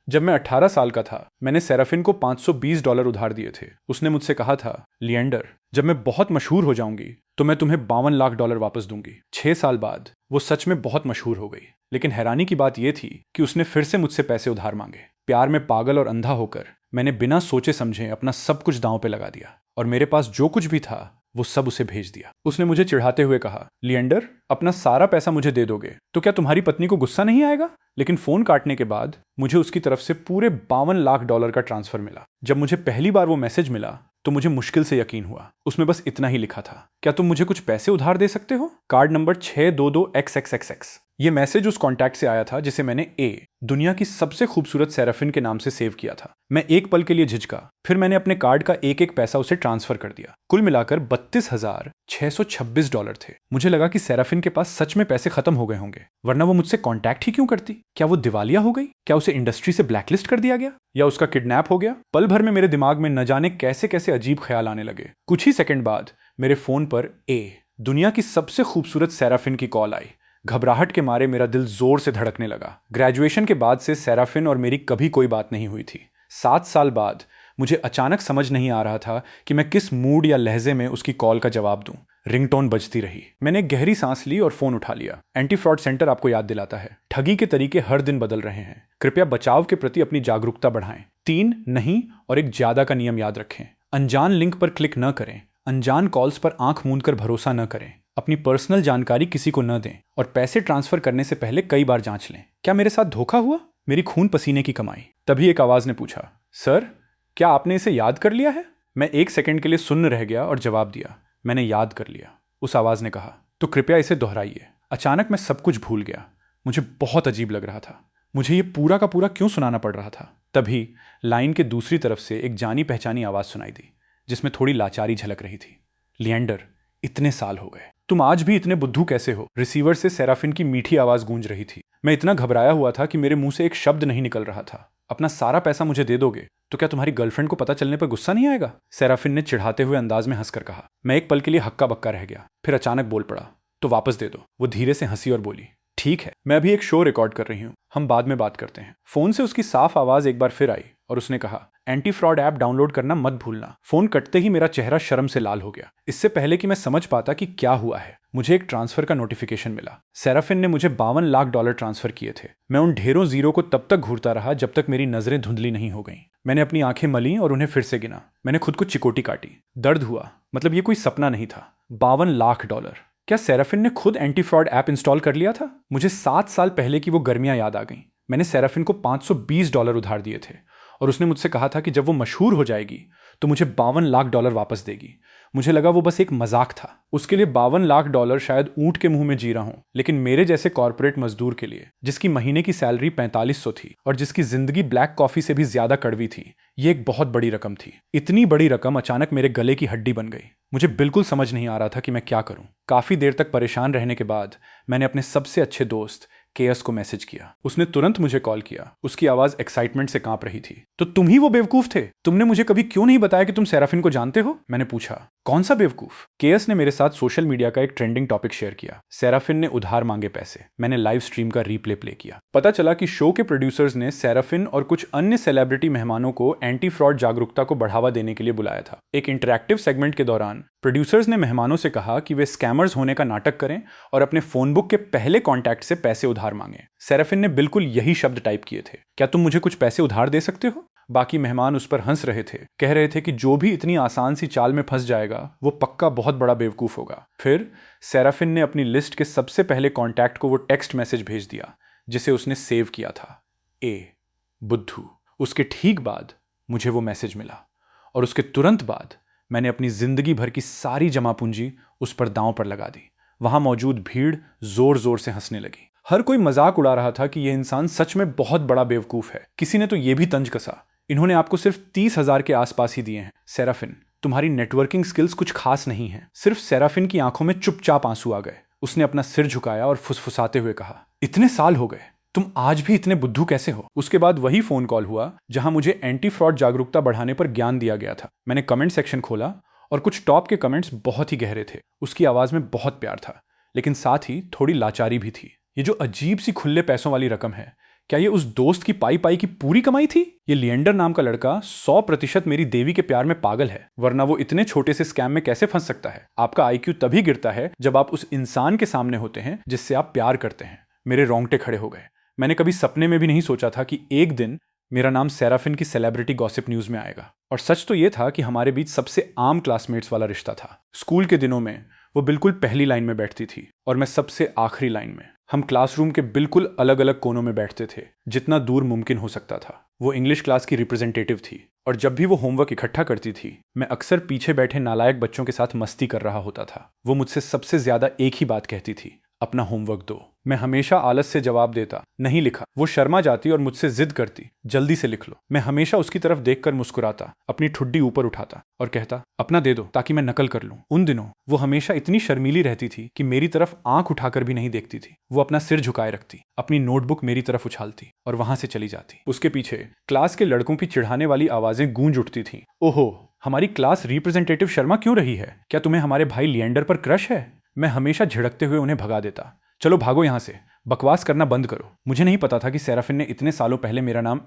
जब मैं 18 साल का था मैंने सेराफिन को $520 उधार दिए थे। उसने मुझसे कहा था, लिएंडर, जब मैं बहुत मशहूर हो जाऊंगी तो मैं तुम्हें $52 लाख वापस दूंगी। 6 साल बाद वो सच में बहुत मशहूर हो गई, लेकिन हैरानी की बात यह थी कि उसने फिर से मुझसे पैसे उधार मांगे। प्यार में पागल और अंधा होकर मैंने बिना सोचे समझे अपना सब कुछ दांव पे लगा दिया और मेरे पास जो कुछ भी था वो सब उसे भेज दिया। उसने मुझे चिढ़ाते हुए कहा, लिएंडर, अपना सारा पैसा मुझे दे दोगे तो क्या तुम्हारी पत्नी को गुस्सा नहीं आएगा? लेकिन फोन काटने के बाद मुझे उसकी तरफ से पूरे $52 लाख का ट्रांसफर मिला। जब मुझे पहली बार वो मैसेज मिला तो मुझे मुश्किल से यकीन हुआ। उसमें बस इतना ही लिखा था, क्या तुम मुझे कुछ पैसे उधार दे सकते हो? Card number 622XXXX। ये मैसेज उस कॉन्टैक्ट से आया था जिसे मैंने दुनिया की सबसे खूबसूरत सेराफिन के नाम से सेव किया था। मैं एक पल के लिए झिझका, फिर मैंने अपने कार्ड का एक एक पैसा उसे ट्रांसफर कर दिया। कुल मिलाकर $32,626 थे। मुझे लगा कि सेराफिन के पास सच में पैसे खत्म हो गए होंगे, वरना वो मुझसे कॉन्टैक्ट ही क्यों करती? क्या वो दिवालिया हो गई? क्या उसे इंडस्ट्री से ब्लैकलिस्ट कर दिया गया? या उसका किडनैप हो गया? पल भर में मेरे दिमाग में न जाने कैसे कैसे अजीब ख्याल आने लगे। कुछ ही सेकंड बाद मेरे फोन पर दुनिया की सबसे खूबसूरत सेराफिन की कॉल आई। घबराहट के मारे मेरा दिल जोर से धड़कने लगा। ग्रेजुएशन के बाद से सेराफिन और मेरी कभी कोई बात नहीं हुई थी। 7 साल बाद मुझे अचानक समझ नहीं आ रहा था कि मैं किस मूड या लहजे में उसकी कॉल का जवाब दूं। रिंगटोन बजती रही। मैंने गहरी सांस ली और फोन उठा लिया। एंटी फ्रॉड सेंटर आपको याद दिलाता है, ठगी के तरीके हर दिन बदल रहे हैं। कृपया बचाव के प्रति अपनी जागरूकता बढ़ाएं। 3 नहीं और 1 ज्यादा का नियम याद रखें। अनजान लिंक पर क्लिक न करें। अनजान कॉल्स पर आंख मूंद कर भरोसा न करें। अपनी पर्सनल जानकारी किसी को न दें और पैसे ट्रांसफर करने से पहले कई बार जांच लें। क्या मेरे साथ धोखा हुआ? मेरी खून पसीने की कमाई। तभी एक आवाज ने पूछा, सर, क्या आपने इसे याद कर लिया है? मैं 1 सेकंड के लिए सुन्न रह गया और जवाब दिया, मैंने याद कर लिया। उस आवाज ने कहा, तो कृपया इसे दोहराइए। अचानक मैं सब कुछ भूल गया। मुझे बहुत अजीब लग रहा था। मुझे ये पूरा का पूरा क्यों सुनाना पड़ रहा था? तभी लाइन के दूसरी तरफ से एक जानी पहचानी आवाज सुनाई दी, जिसमें थोड़ी लाचारी झलक रही थी। लिएंडर, इतने साल हो गए, तुम आज भी इतने बुद्धू कैसे हो? रिसीवर से सेराफिन की मीठी आवाज गूंज रही थी। मैं इतना घबराया हुआ था कि मेरे मुंह से एक शब्द नहीं निकल रहा था। अपना सारा पैसा मुझे दे दोगे तो क्या तुम्हारी गर्लफ्रेंड को पता चलने पर गुस्सा नहीं आएगा? सेराफिन ने चिढ़ाते हुए अंदाज में हंसकर कहा। मैं एक पल के लिए हक्का बक्का रह गया, फिर अचानक बोल पड़ा, तो वापस दे दो। वो धीरे से हंसी और बोली, ठीक है, मैं अभी एक शो रिकॉर्ड कर रही हूँ, हम बाद में बात करते हैं। फोन से उसकी साफ आवाज एक बार फिर आई और उसने कहा, एंटी फ्रॉड ऐप डाउनलोड करना मत भूलना। फोन कटते ही मेरा चेहरा शर्म से लाल हो गया। इससे पहले कि मैं समझ पाता कि क्या हुआ है, मुझे एक ट्रांसफर का नोटिफिकेशन मिला। सेराफिन ने मुझे $52 लाख ट्रांसफर किए थे। मैं उन ढेरों जीरो को तब तक घूरता रहा जब तक मेरी नजरें धुंधली नहीं हो गईं। मैंने अपनी आंखें मली और उन्हें फिर से गिना। मैंने खुद को चिकोटी काटी। दर्द हुआ, मतलब ये कोई सपना नहीं था। $52 लाख। क्या सेराफिन ने खुद एंटी फ्रॉड ऐप इंस्टॉल कर लिया था? मुझे 7 साल पहले की वो गर्मियां याद आ गईं। मैंने सेराफिन को $520 उधार दिए थे और उसने मुझसे कहा था कि जब वो मशहूर हो जाएगी तो मुझे $52 लाख वापस देगी। मुझे लगा वो बस एक मजाक था। उसके लिए $52 लाख शायद ऊंट के मुंह में जी रहा हूं, लेकिन मेरे जैसे कॉर्पोरेट मजदूर के लिए, जिसकी महीने की सैलरी 4500 थी और जिसकी जिंदगी ब्लैक कॉफी से भी ज्यादा कड़वी थी, ये एक बहुत बड़ी रकम थी। इतनी बड़ी रकम अचानक मेरे गले की हड्डी बन गई। मुझे बिल्कुल समझ नहीं आ रहा था कि मैं क्या करूं। काफी देर तक परेशान रहने के बाद मैंने अपने सबसे अच्छे दोस्त केएस को मैसेज किया। उसने तुरंत मुझे कॉल किया। उसकी आवाज एक्साइटमेंट से कांप रही थी। तो तुम ही वो बेवकूफ थे? तुमने मुझे कभी क्यों नहीं बताया कि तुम सेराफिन को जानते हो? मैंने पूछा। कौन सा बेवकूफ? केएस ने मेरे साथ सोशल मीडिया का एक ट्रेंडिंग टॉपिक शेयर किया। सेराफिन ने उधार मांगे पैसे। मैंने लाइव स्ट्रीम का रीप्ले प्ले किया। पता चला कि शो के प्रोड्यूसर्स ने सेराफिन और कुछ अन्य सेलिब्रिटी मेहमानों को एंटी फ्रॉड जागरूकता को बढ़ावा देने के लिए बुलाया था। एक इंटरैक्टिव सेगमेंट के दौरान प्रोड्यूसर्स ने मेहमानों से कहा कि वे स्कैमर्स होने का नाटक करें और अपने फोन बुक के पहले कॉन्टैक्ट से पैसे उधार मांगे। सेराफिन ने बिल्कुल यही शब्द टाइप किए थे, क्या तुम मुझे कुछ पैसे उधार दे सकते हो? बाकी मेहमान उस पर हंस रहे थे, कह रहे थे कि जो भी इतनी आसान सी चाल में फंस जाएगा वो पक्का बहुत बड़ा बेवकूफ होगा। फिर सेराफिन ने अपनी लिस्ट के सबसे पहले कॉन्टैक्ट को वो टेक्स्ट मैसेज भेज दिया जिसे उसने सेव किया था, बुद्धू। उसके ठीक बाद मुझे वो मैसेज मिला और उसके तुरंत बाद मैंने अपनी जिंदगी भर की सारी जमा पूंजी उस पर दांव पर लगा दी। वहां मौजूद भीड़ जोर जोर से हंसने लगी। हर कोई मजाक उड़ा रहा था कि यह इंसान सच में बहुत बड़ा बेवकूफ है। किसी ने तो यह भी तंज कसा, इन्होंने आपको सिर्फ 30,000 के आसपास ही दिए हैं। सेराफिन, तुम्हारी नेटवर्किंग स्किल्स कुछ खास नहीं है। सिर्फ सेराफिन की आंखों में चुपचाप आंसू आ गए। उसने अपना सिर झुकाया और फुसफुसाते हुए कहा, इतने साल हो गए, तुम आज भी इतने बुद्धू कैसे हो? उसके बाद वही फोन कॉल हुआ जहां मुझे एंटी फ्रॉड जागरूकता बढ़ाने पर ज्ञान दिया गया था। मैंने कमेंट सेक्शन खोला और कुछ टॉप के कमेंट्स बहुत ही गहरे थे। उसकी आवाज में बहुत प्यार था, लेकिन साथ ही थोड़ी लाचारी भी थी। ये जो अजीब सी खुले पैसों वाली रकम है, क्या ये उस दोस्त की पाई पाई की पूरी कमाई थी? ये लिएंडर नाम का लड़का 100% मेरी देवी के प्यार में पागल है, वरना वो इतने छोटे से स्कैम में कैसे फंस सकता है? आपका आईक्यू तभी गिरता है जब आप उस इंसान के सामने होते हैं जिससे आप प्यार करते हैं। मेरे रोंगटे खड़े हो गए। मैंने कभी सपने में भी नहीं सोचा था कि एक दिन मेरा नाम सेराफिन की सेलिब्रिटी गॉसिप न्यूज में आएगा। और सच तो ये था कि हमारे बीच सबसे आम क्लासमेट्स वाला रिश्ता था। स्कूल के दिनों में वो बिल्कुल पहली लाइन में बैठती थी और मैं सबसे आखिरी लाइन में। हम क्लासरूम के बिल्कुल अलग अलग कोनों में बैठते थे, जितना दूर मुमकिन हो सकता था। वो इंग्लिश क्लास की रिप्रेजेंटेटिव थी और जब भी वो होमवर्क इकट्ठा करती थी, मैं अक्सर पीछे बैठे नालायक बच्चों के साथ मस्ती कर रहा होता था। वो मुझसे सबसे ज्यादा एक ही बात कहती थी, अपना होमवर्क दो। मैं हमेशा आलस से जवाब देता, नहीं लिखा। वो शर्मा जाती और मुझसे जिद करती, जल्दी से लिख लो। मैं हमेशा उसकी तरफ देखकर मुस्कुराता, अपनी ठुड्डी ऊपर उठाता और कहता, अपना दे दो ताकि मैं नकल कर लूं। उन दिनों वो हमेशा इतनी शर्मीली रहती थी कि मेरी तरफ आंख उठाकर भी नहीं देखती थी। वो अपना सिर झुकाए रखती, अपनी नोटबुक मेरी तरफ उछालती और वहां से चली जाती। उसके पीछे क्लास के लड़कों की चिढ़ाने वाली आवाजें गूंज उठती थीं। ओहो, हमारी क्लास रिप्रेजेंटेटिव शर्मा क्यों रही है? क्या तुम्हें हमारे भाई लिएंडर पर क्रश है? मैं हमेशा झिड़कते हुए उन्हें भगा देता, चलो भागो यहां से, बकवास करना बंद करो। मुझे नहीं पता था कि सेराफिन ने इतने सालों पहले मेरा नाम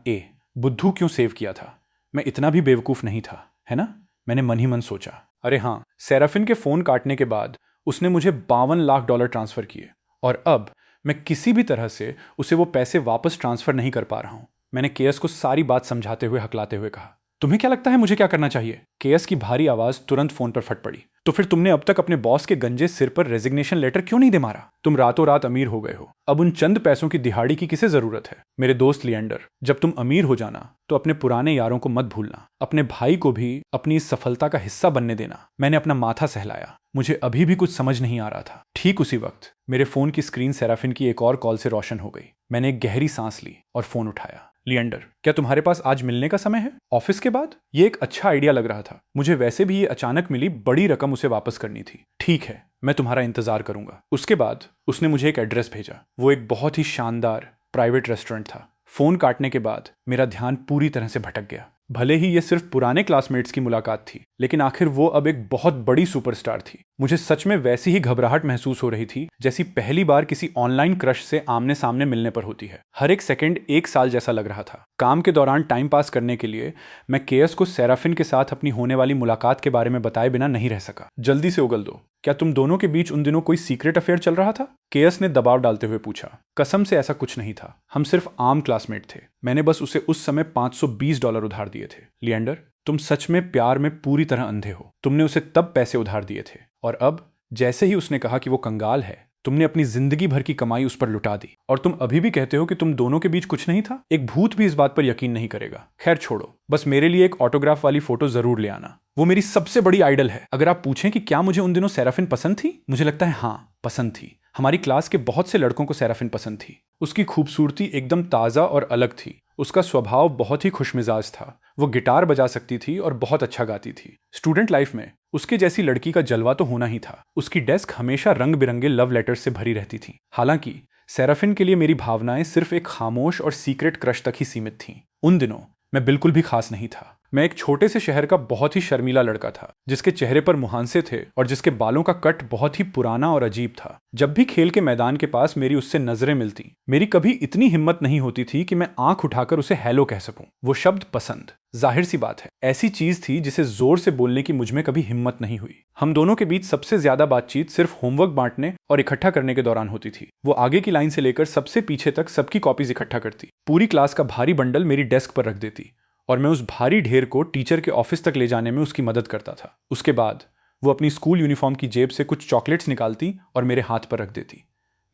बुद्धू क्यों सेव किया था। मैं इतना भी बेवकूफ नहीं था, है ना? मैंने मन ही मन सोचा। अरे हाँ, सेराफिन के फोन काटने के बाद उसने मुझे $52 लाख ट्रांसफर किए और अब मैं किसी भी तरह से उसे वो पैसे वापस ट्रांसफर नहीं कर पा रहा हूं। मैंने केएस को सारी बात समझाते हुए हकलाते हुए कहा, तुम्हें क्या लगता है मुझे क्या करना चाहिए? केएस की भारी आवाज तुरंत फोन पर फट पड़ी। तो फिर तुमने अब तक अपने बॉस के गंजे सिर पर रेजिग्नेशन लेटर क्यों नहीं दे मारा? तुम रातों रात अमीर हो गए हो, अब उन चंद पैसों की दिहाड़ी की किसे जरूरत है? मेरे दोस्त लिएंडर, जब तुम अमीर हो जाना तो अपने पुराने यारों को मत भूलना, अपने भाई को भी अपनी इस सफलता का हिस्सा बनने देना। मैंने अपना माथा सहलाया, मुझे अभी भी कुछ समझ नहीं आ रहा था। ठीक उसी वक्त मेरे फोन की स्क्रीन सेराफिन की एक और कॉल से रोशन हो गई। मैंने एक गहरी सांस ली और फोन उठाया। लिएंडर, क्या तुम्हारे पास आज मिलने का समय है? ऑफिस के बाद? ये एक अच्छा आइडिया लग रहा था। मुझे वैसे भी ये अचानक मिली बड़ी रकम उसे वापस करनी थी। ठीक है, मैं तुम्हारा इंतजार करूंगा। उसके बाद उसने मुझे एक एड्रेस भेजा। वो एक बहुत ही शानदार प्राइवेट रेस्टोरेंट था। फोन काटने के बाद मेरा ध्यान पूरी तरह से भटक गया। भले ही ये सिर्फ पुराने क्लासमेट्स की मुलाकात थी, लेकिन आखिर वो अब एक बहुत बड़ी सुपरस्टार थी। मुझे सच में वैसी ही घबराहट महसूस हो रही थी जैसी पहली बार किसी ऑनलाइन क्रश से आमने सामने मिलने पर होती है। हर एक सेकंड एक साल जैसा लग रहा था। काम के दौरान टाइम पास करने के लिए मैं केएस को सेराफिन के साथ अपनी होने वाली मुलाकात के बारे में बताए बिना नहीं रह सका। जल्दी से उगल दो, क्या तुम दोनों के बीच उन दिनों कोई सीक्रेट अफेयर चल रहा था? केएस ने दबाव डालते हुए पूछा। कसम से ऐसा कुछ नहीं था, हम सिर्फ आम क्लासमेट थे। मैंने बस उसे उस समय $520 उधार दिए थे। लिएंडर, तुम सच में प्यार में पूरी तरह अंधे हो। तुमने उसे तब पैसे उधार दिए थे और अब जैसे ही उसने कहा कि वो कंगाल है, तुमने अपनी जिंदगी भर की कमाई उस पर लुटा दी। और तुम अभी भी कहते हो कि तुम दोनों के बीच कुछ नहीं था? एक भूत भी इस बात पर यकीन नहीं करेगा। खैर छोड़ो, बस मेरे लिए एक ऑटोग्राफ वाली फोटो जरूर ले आना। वो मेरी सबसे बड़ी आइडल है। अगर आप पूछें कि क्या मुझे उन दिनों सेराफिन पसंद थी, मुझे लगता है हाँ, पसंद थी। हमारी क्लास के बहुत से लड़कों को सेराफिन पसंद थी। उसकी खूबसूरती एकदम ताज़ा और अलग थी। उसका स्वभाव बहुत ही खुशमिजाज था। वो गिटार बजा सकती थी और बहुत अच्छा गाती थी। स्टूडेंट लाइफ में उसके जैसी लड़की का जलवा तो होना ही था। उसकी डेस्क हमेशा रंग बिरंगे लव लेटर्स से भरी रहती थी। हालांकि सेराफिन के लिए मेरी भावनाएं सिर्फ एक खामोश और सीक्रेट क्रश तक ही सीमित थीं। उन दिनों मैं बिल्कुल भी खास नहीं था। मैं एक छोटे से शहर का बहुत ही शर्मीला लड़का था, जिसके चेहरे पर मुहांसे थे और जिसके बालों का कट बहुत ही पुराना और अजीब था। जब भी खेल के मैदान के पास मेरी उससे नजरें मिलती, मेरी कभी इतनी हिम्मत नहीं होती थी कि मैं आंख उठाकर उसे हेलो कह सकूं। वो शब्द पसंद, जाहिर सी बात है, ऐसी चीज थी जिसे जोर से बोलने की मुझमें कभी हिम्मत नहीं हुई। हम दोनों के बीच सबसे ज्यादा बातचीत सिर्फ होमवर्क बांटने और इकट्ठा करने के दौरान होती थी। वो आगे की लाइन से लेकर सबसे पीछे तक सबकी कॉपीज इकट्ठा करती, पूरी क्लास का भारी बंडल मेरी डेस्क पर रख देती और मैं उस भारी ढेर को टीचर के ऑफिस तक ले जाने में उसकी मदद करता था। उसके बाद वो अपनी स्कूल यूनिफॉर्म की जेब से कुछ चॉकलेट्स निकालती और मेरे हाथ पर रख देती।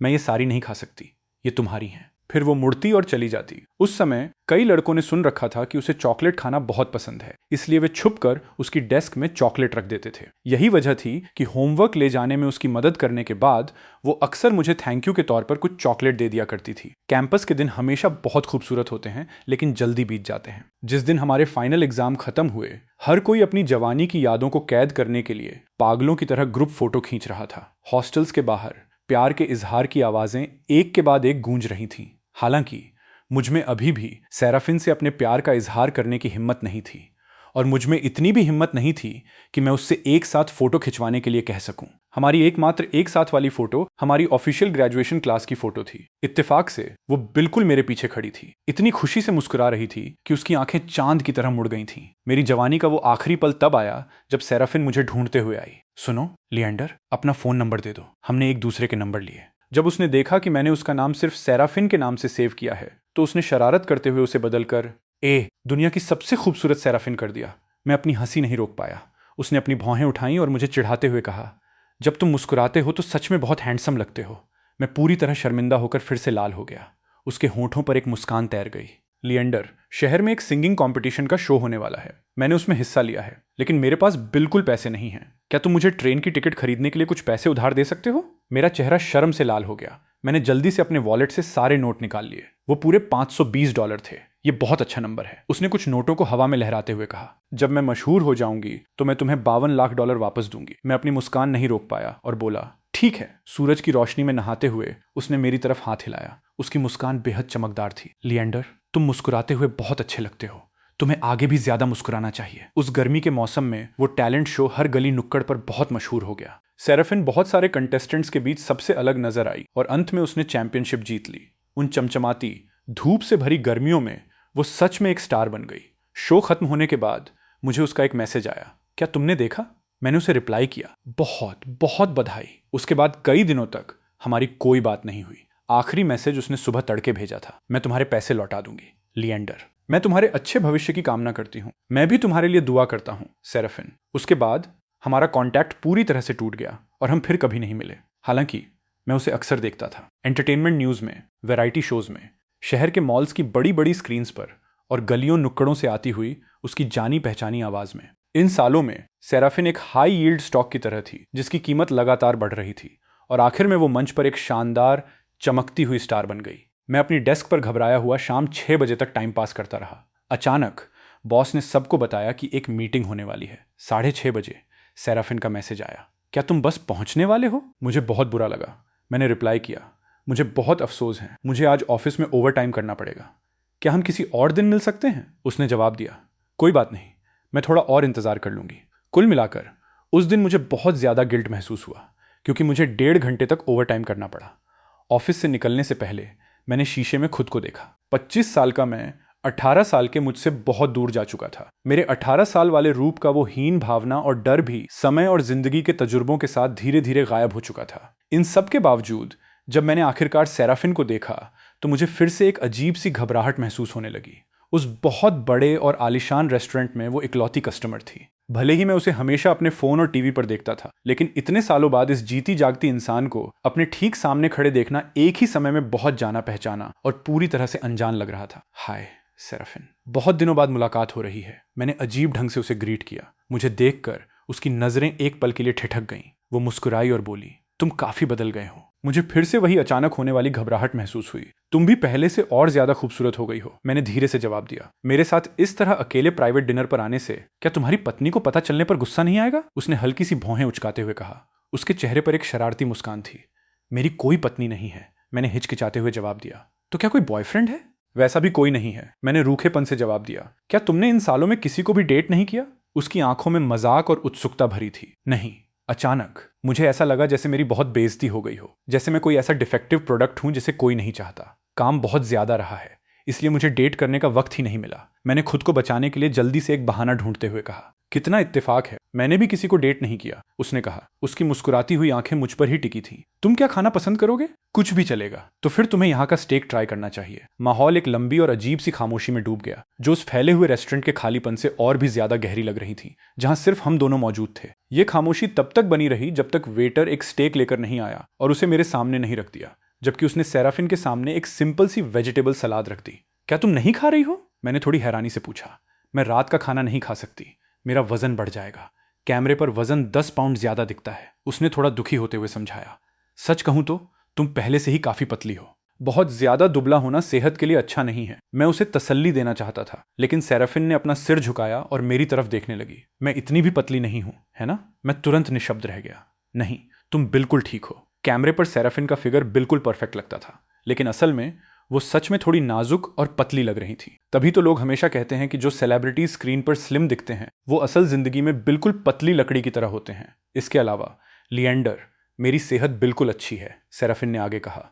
मैं ये सारी नहीं खा सकती, ये तुम्हारी हैं। फिर वो मुड़ती और चली जाती। उस समय कई लड़कों ने सुन रखा था कि उसे चॉकलेट खाना बहुत पसंद है, इसलिए वे छुपकर उसकी डेस्क में चॉकलेट रख देते थे। यही वजह थी कि होमवर्क ले जाने में उसकी मदद करने के बाद वो अक्सर मुझे थैंक यू के तौर पर कुछ चॉकलेट दे दिया करती थी। कैंपस के दिन हमेशा बहुत खूबसूरत होते हैं, लेकिन जल्दी बीत जाते हैं। जिस दिन हमारे फाइनल एग्जाम खत्म हुए, हर कोई अपनी जवानी की यादों को कैद करने के लिए पागलों की तरह ग्रुप फोटो खींच रहा था। हॉस्टल्स के बाहर प्यार के इजहार की आवाजें एक के बाद एक गूंज रही थीं। हालांकि मुझ में अभी भी सेराफिन से अपने प्यार का इजहार करने की हिम्मत नहीं थी और मुझ में इतनी भी हिम्मत नहीं थी कि मैं उससे एक साथ फोटो खिंचवाने के लिए कह सकूं। हमारी एकमात्र एक साथ वाली फोटो हमारी ऑफिशियल ग्रेजुएशन क्लास की फोटो थी। इत्तेफाक से वो बिल्कुल मेरे पीछे खड़ी थी, इतनी खुशी से मुस्कुरा रही थी कि उसकी आंखें चांद की तरह मुड़ गई थीं। मेरी जवानी का वो आखिरी पल तब आया जब सेराफिन मुझे ढूंढते हुए आई। सुनो लिएंडर, अपना फोन नंबर दे दो। हमने एक दूसरे के नंबर लिए। जब उसने देखा कि मैंने उसका नाम सिर्फ सेराफिन के नाम से सेव किया है तो उसने शरारत करते हुए उसे बदलकर दुनिया की सबसे खूबसूरत सेराफिन कर दिया। मैं अपनी हंसी नहीं रोक पाया। उसने अपनी भौहें उठाई और मुझे चिढ़ाते हुए कहा, जब तुम मुस्कुराते हो तो सच में बहुत हैंडसम लगते हो। मैं पूरी तरह शर्मिंदा होकर फिर से लाल हो गया। उसके होठों पर एक मुस्कान तैर गई। लिएंडर, शहर में एक सिंगिंग कंपटीशन का शो होने वाला है। मैंने उसमें हिस्सा लिया है, लेकिन मेरे पास बिल्कुल पैसे नहीं हैं। क्या तुम मुझे ट्रेन की टिकट खरीदने के लिए कुछ पैसे उधार दे सकते हो? मेरा चेहरा शर्म से लाल हो गया। मैंने जल्दी से अपने वॉलेट से सारे नोट निकाल लिए। वो पूरे $520 थे। ये बहुत अच्छा नंबर है। उसने कुछ नोटों को हवा में लहराते हुए कहा, जब मैं मशहूर हो जाऊंगी तो मैं तुम्हें $52 लाख वापस दूंगी। मैं अपनी मुस्कान नहीं रोक पाया और बोला, ठीक है। सूरज की रोशनी में नहाते हुए उसने मेरी तरफ हाथ हिलाया। उसकी मुस्कान बेहद चमकदार थी। लिएंडर, तुम मुस्कुराते हुए बहुत अच्छे लगते हो। तुम्हें आगे भी ज्यादा मुस्कुराना चाहिए। उस गर्मी के मौसम में वो टैलेंट शो हर गली नुक्कड़ पर बहुत मशहूर हो गया। सेराफिन बहुत सारे कंटेस्टेंट्स के बीच सबसे अलग नजर आई और अंत में उसने चैंपियनशिप जीत ली। उन चमचमाती धूप से भरी गर्मियों में वो सच में एक स्टार बन गई। शो खत्म होने के बाद मुझे उसका एक मैसेज आया, क्या तुमने देखा? मैंने उसे रिप्लाई किया, बहुत बहुत बधाई। उसके बाद कई दिनों तक हमारी कोई बात नहीं हुई। आखिरी मैसेज उसने सुबह तड़के भेजा था, मैं तुम्हारे पैसे लौटा दूंगी। लिएंडर, मैं तुम्हारे अच्छे भविष्य की कामना करती हूँ। मैं भी तुम्हारे लिए दुआ करता हूँ। सेराफिन। उसके बाद हमारा कॉन्टैक्ट पूरी तरह से टूट गया और हम फिर कभी नहीं मिले। हालांकि मैं उसे अक्सर देखता था, एंटरटेनमेंट न्यूज में, वैरायटी शोज में, शहर के मॉल्स की बड़ी बड़ी स्क्रीन्स पर और गलियों नुक्कड़ों से आती हुई उसकी जानी पहचानी आवाज में। इन सालों में सेराफिन एक हाई यील्ड स्टॉक की तरह थी जिसकी कीमत लगातार बढ़ रही थी और आखिर में वो मंच पर एक शानदार चमकती हुई स्टार बन गई। मैं अपनी डेस्क पर घबराया हुआ शाम 6 बजे तक टाइम पास करता रहा। अचानक बॉस ने सबको बताया कि एक मीटिंग होने वाली है। 6:30 बजे सेराफिन का मैसेज आया, क्या तुम बस पहुंचने वाले हो? मुझे बहुत बुरा लगा। मैंने रिप्लाई किया, मुझे बहुत अफसोस है, मुझे आज ऑफिस में ओवर टाइम करना पड़ेगा। क्या हम किसी और दिन मिल सकते हैं? उसने जवाब दिया, कोई बात नहीं, मैं थोड़ा और इंतजार कर लूंगी। कुल मिलाकर उस दिन मुझे बहुत ज्यादा गिल्ट महसूस हुआ क्योंकि मुझे 1.5 घंटे तक ओवर टाइम करना पड़ा। ऑफिस से निकलने से पहले मैंने शीशे में खुद को देखा। 25 साल का मैं 18 साल के मुझसे बहुत दूर जा चुका था। मेरे 18 साल वाले रूप का वो हीन भावना और डर भी समय और जिंदगी के तजुर्बों के साथ धीरे धीरे गायब हो चुका था। इन सब के बावजूद जब मैंने आखिरकार सेराफिन को देखा तो मुझे फिर से एक अजीब सी घबराहट महसूस होने लगी। उस बहुत बड़े और आलीशान रेस्टोरेंट में वो इकलौती कस्टमर थी। भले ही मैं उसे हमेशा अपने फोन और टीवी पर देखता था, लेकिन इतने सालों बाद इस जीती जागती इंसान को अपने ठीक सामने खड़े देखना एक ही समय में बहुत जाना पहचाना और पूरी तरह से अनजान लग रहा था। हाय सेराफिन, बहुत दिनों बाद मुलाकात हो रही है। मैंने अजीब ढंग से उसे ग्रीट किया। मुझे देखकर उसकी नजरें एक पल के लिए ठिठक गईं। वो मुस्कुराई और बोली, तुम काफी बदल गए हो। मुझे फिर से वही अचानक होने वाली घबराहट महसूस हुई। तुम भी पहले से और ज्यादा खूबसूरत हो गई हो। मैंने धीरे से जवाब दिया, मेरे साथ इस तरह अकेले प्राइवेट डिनर पर आने से क्या तुम्हारी पत्नी को पता चलने पर गुस्सा नहीं आएगा? उसने हल्की सी भौहें उचकाते हुए कहा। उसके चेहरे पर एक शरारती मुस्कान थी। मेरी कोई पत्नी नहीं है, मैंने हिचकिचाते हुए जवाब दिया। तो क्या कोई बॉयफ्रेंड है? वैसा भी कोई नहीं है, मैंने रूखेपन से जवाब दिया। क्या तुमने इन सालों में किसी को भी डेट नहीं किया? उसकी आंखों में मजाक और उत्सुकता भरी थी। नहीं। अचानक मुझे ऐसा लगा जैसे मेरी बहुत बेइज्जती हो गई हो, जैसे मैं कोई ऐसा डिफेक्टिव प्रोडक्ट हूं जिसे कोई नहीं चाहता। काम बहुत ज्यादा रहा है, इसलिए मुझे डेट करने का वक्त ही नहीं मिला। मैंने खुद को बचाने के लिए जल्दी से एक बहाना ढूंढते हुए कहा, कितना इत्तेफाक है, मैंने भी किसी को डेट नहीं किया। उसने कहा। उसकी मुस्कुराती हुई आंखें मुझ पर ही टिकी थीं। तुम क्या खाना पसंद करोगे? कुछ भी चलेगा। तो फिर तुम्हें यहाँ का स्टेक ट्राई करना चाहिए। माहौल एक लंबी और अजीब सी खामोशी में डूब गया, जो उस फैले हुए रेस्टोरेंट के खालीपन से और भी ज्यादा गहरी लग रही थी, जहां सिर्फ हम दोनों मौजूद थे। ये खामोशी तब तक बनी रही जब तक वेटर एक स्टेक लेकर नहीं आया और उसे मेरे सामने नहीं रख दिया, जबकि उसने सेराफिन के सामने एक सिंपल सी वेजिटेबल सलाद रख दी। क्या तुम नहीं खा रही हो? मैंने थोड़ी हैरानी से पूछा। मैं रात का खाना नहीं खा सकती, मेरा वजन बढ़ जाएगा। कैमरे पर वजन 10 पाउंड ज्यादा दिखता है, उसने थोड़ा दुखी होते हुए समझाया। सच कहूं तो तुम पहले से ही काफी पतली हो। बहुत ज्यादा दुबला होना सेहत के लिए अच्छा नहीं है। मैं उसे तसल्ली देना चाहता था, लेकिन सेराफिन ने अपना सिर झुकाया और मेरी तरफ देखने लगी। मैं इतनी भी पतली नहीं हूं, है ना? मैं तुरंत निशब्द रह गया। नहीं, तुम बिल्कुल ठीक हो। कैमरे पर सेराफिन का फिगर बिल्कुल परफेक्ट लगता था, लेकिन असल में वो सच में थोड़ी नाजुक और पतली लग रही थी। तभी तो लोग हमेशा कहते हैं कि जो सेलिब्रिटी स्क्रीन पर स्लिम दिखते हैं वो असल जिंदगी में बिल्कुल पतली लकड़ी की तरह होते हैं। इसके अलावा लिएंडर, मेरी सेहत बिल्कुल अच्छी है, सेराफिन ने आगे कहा।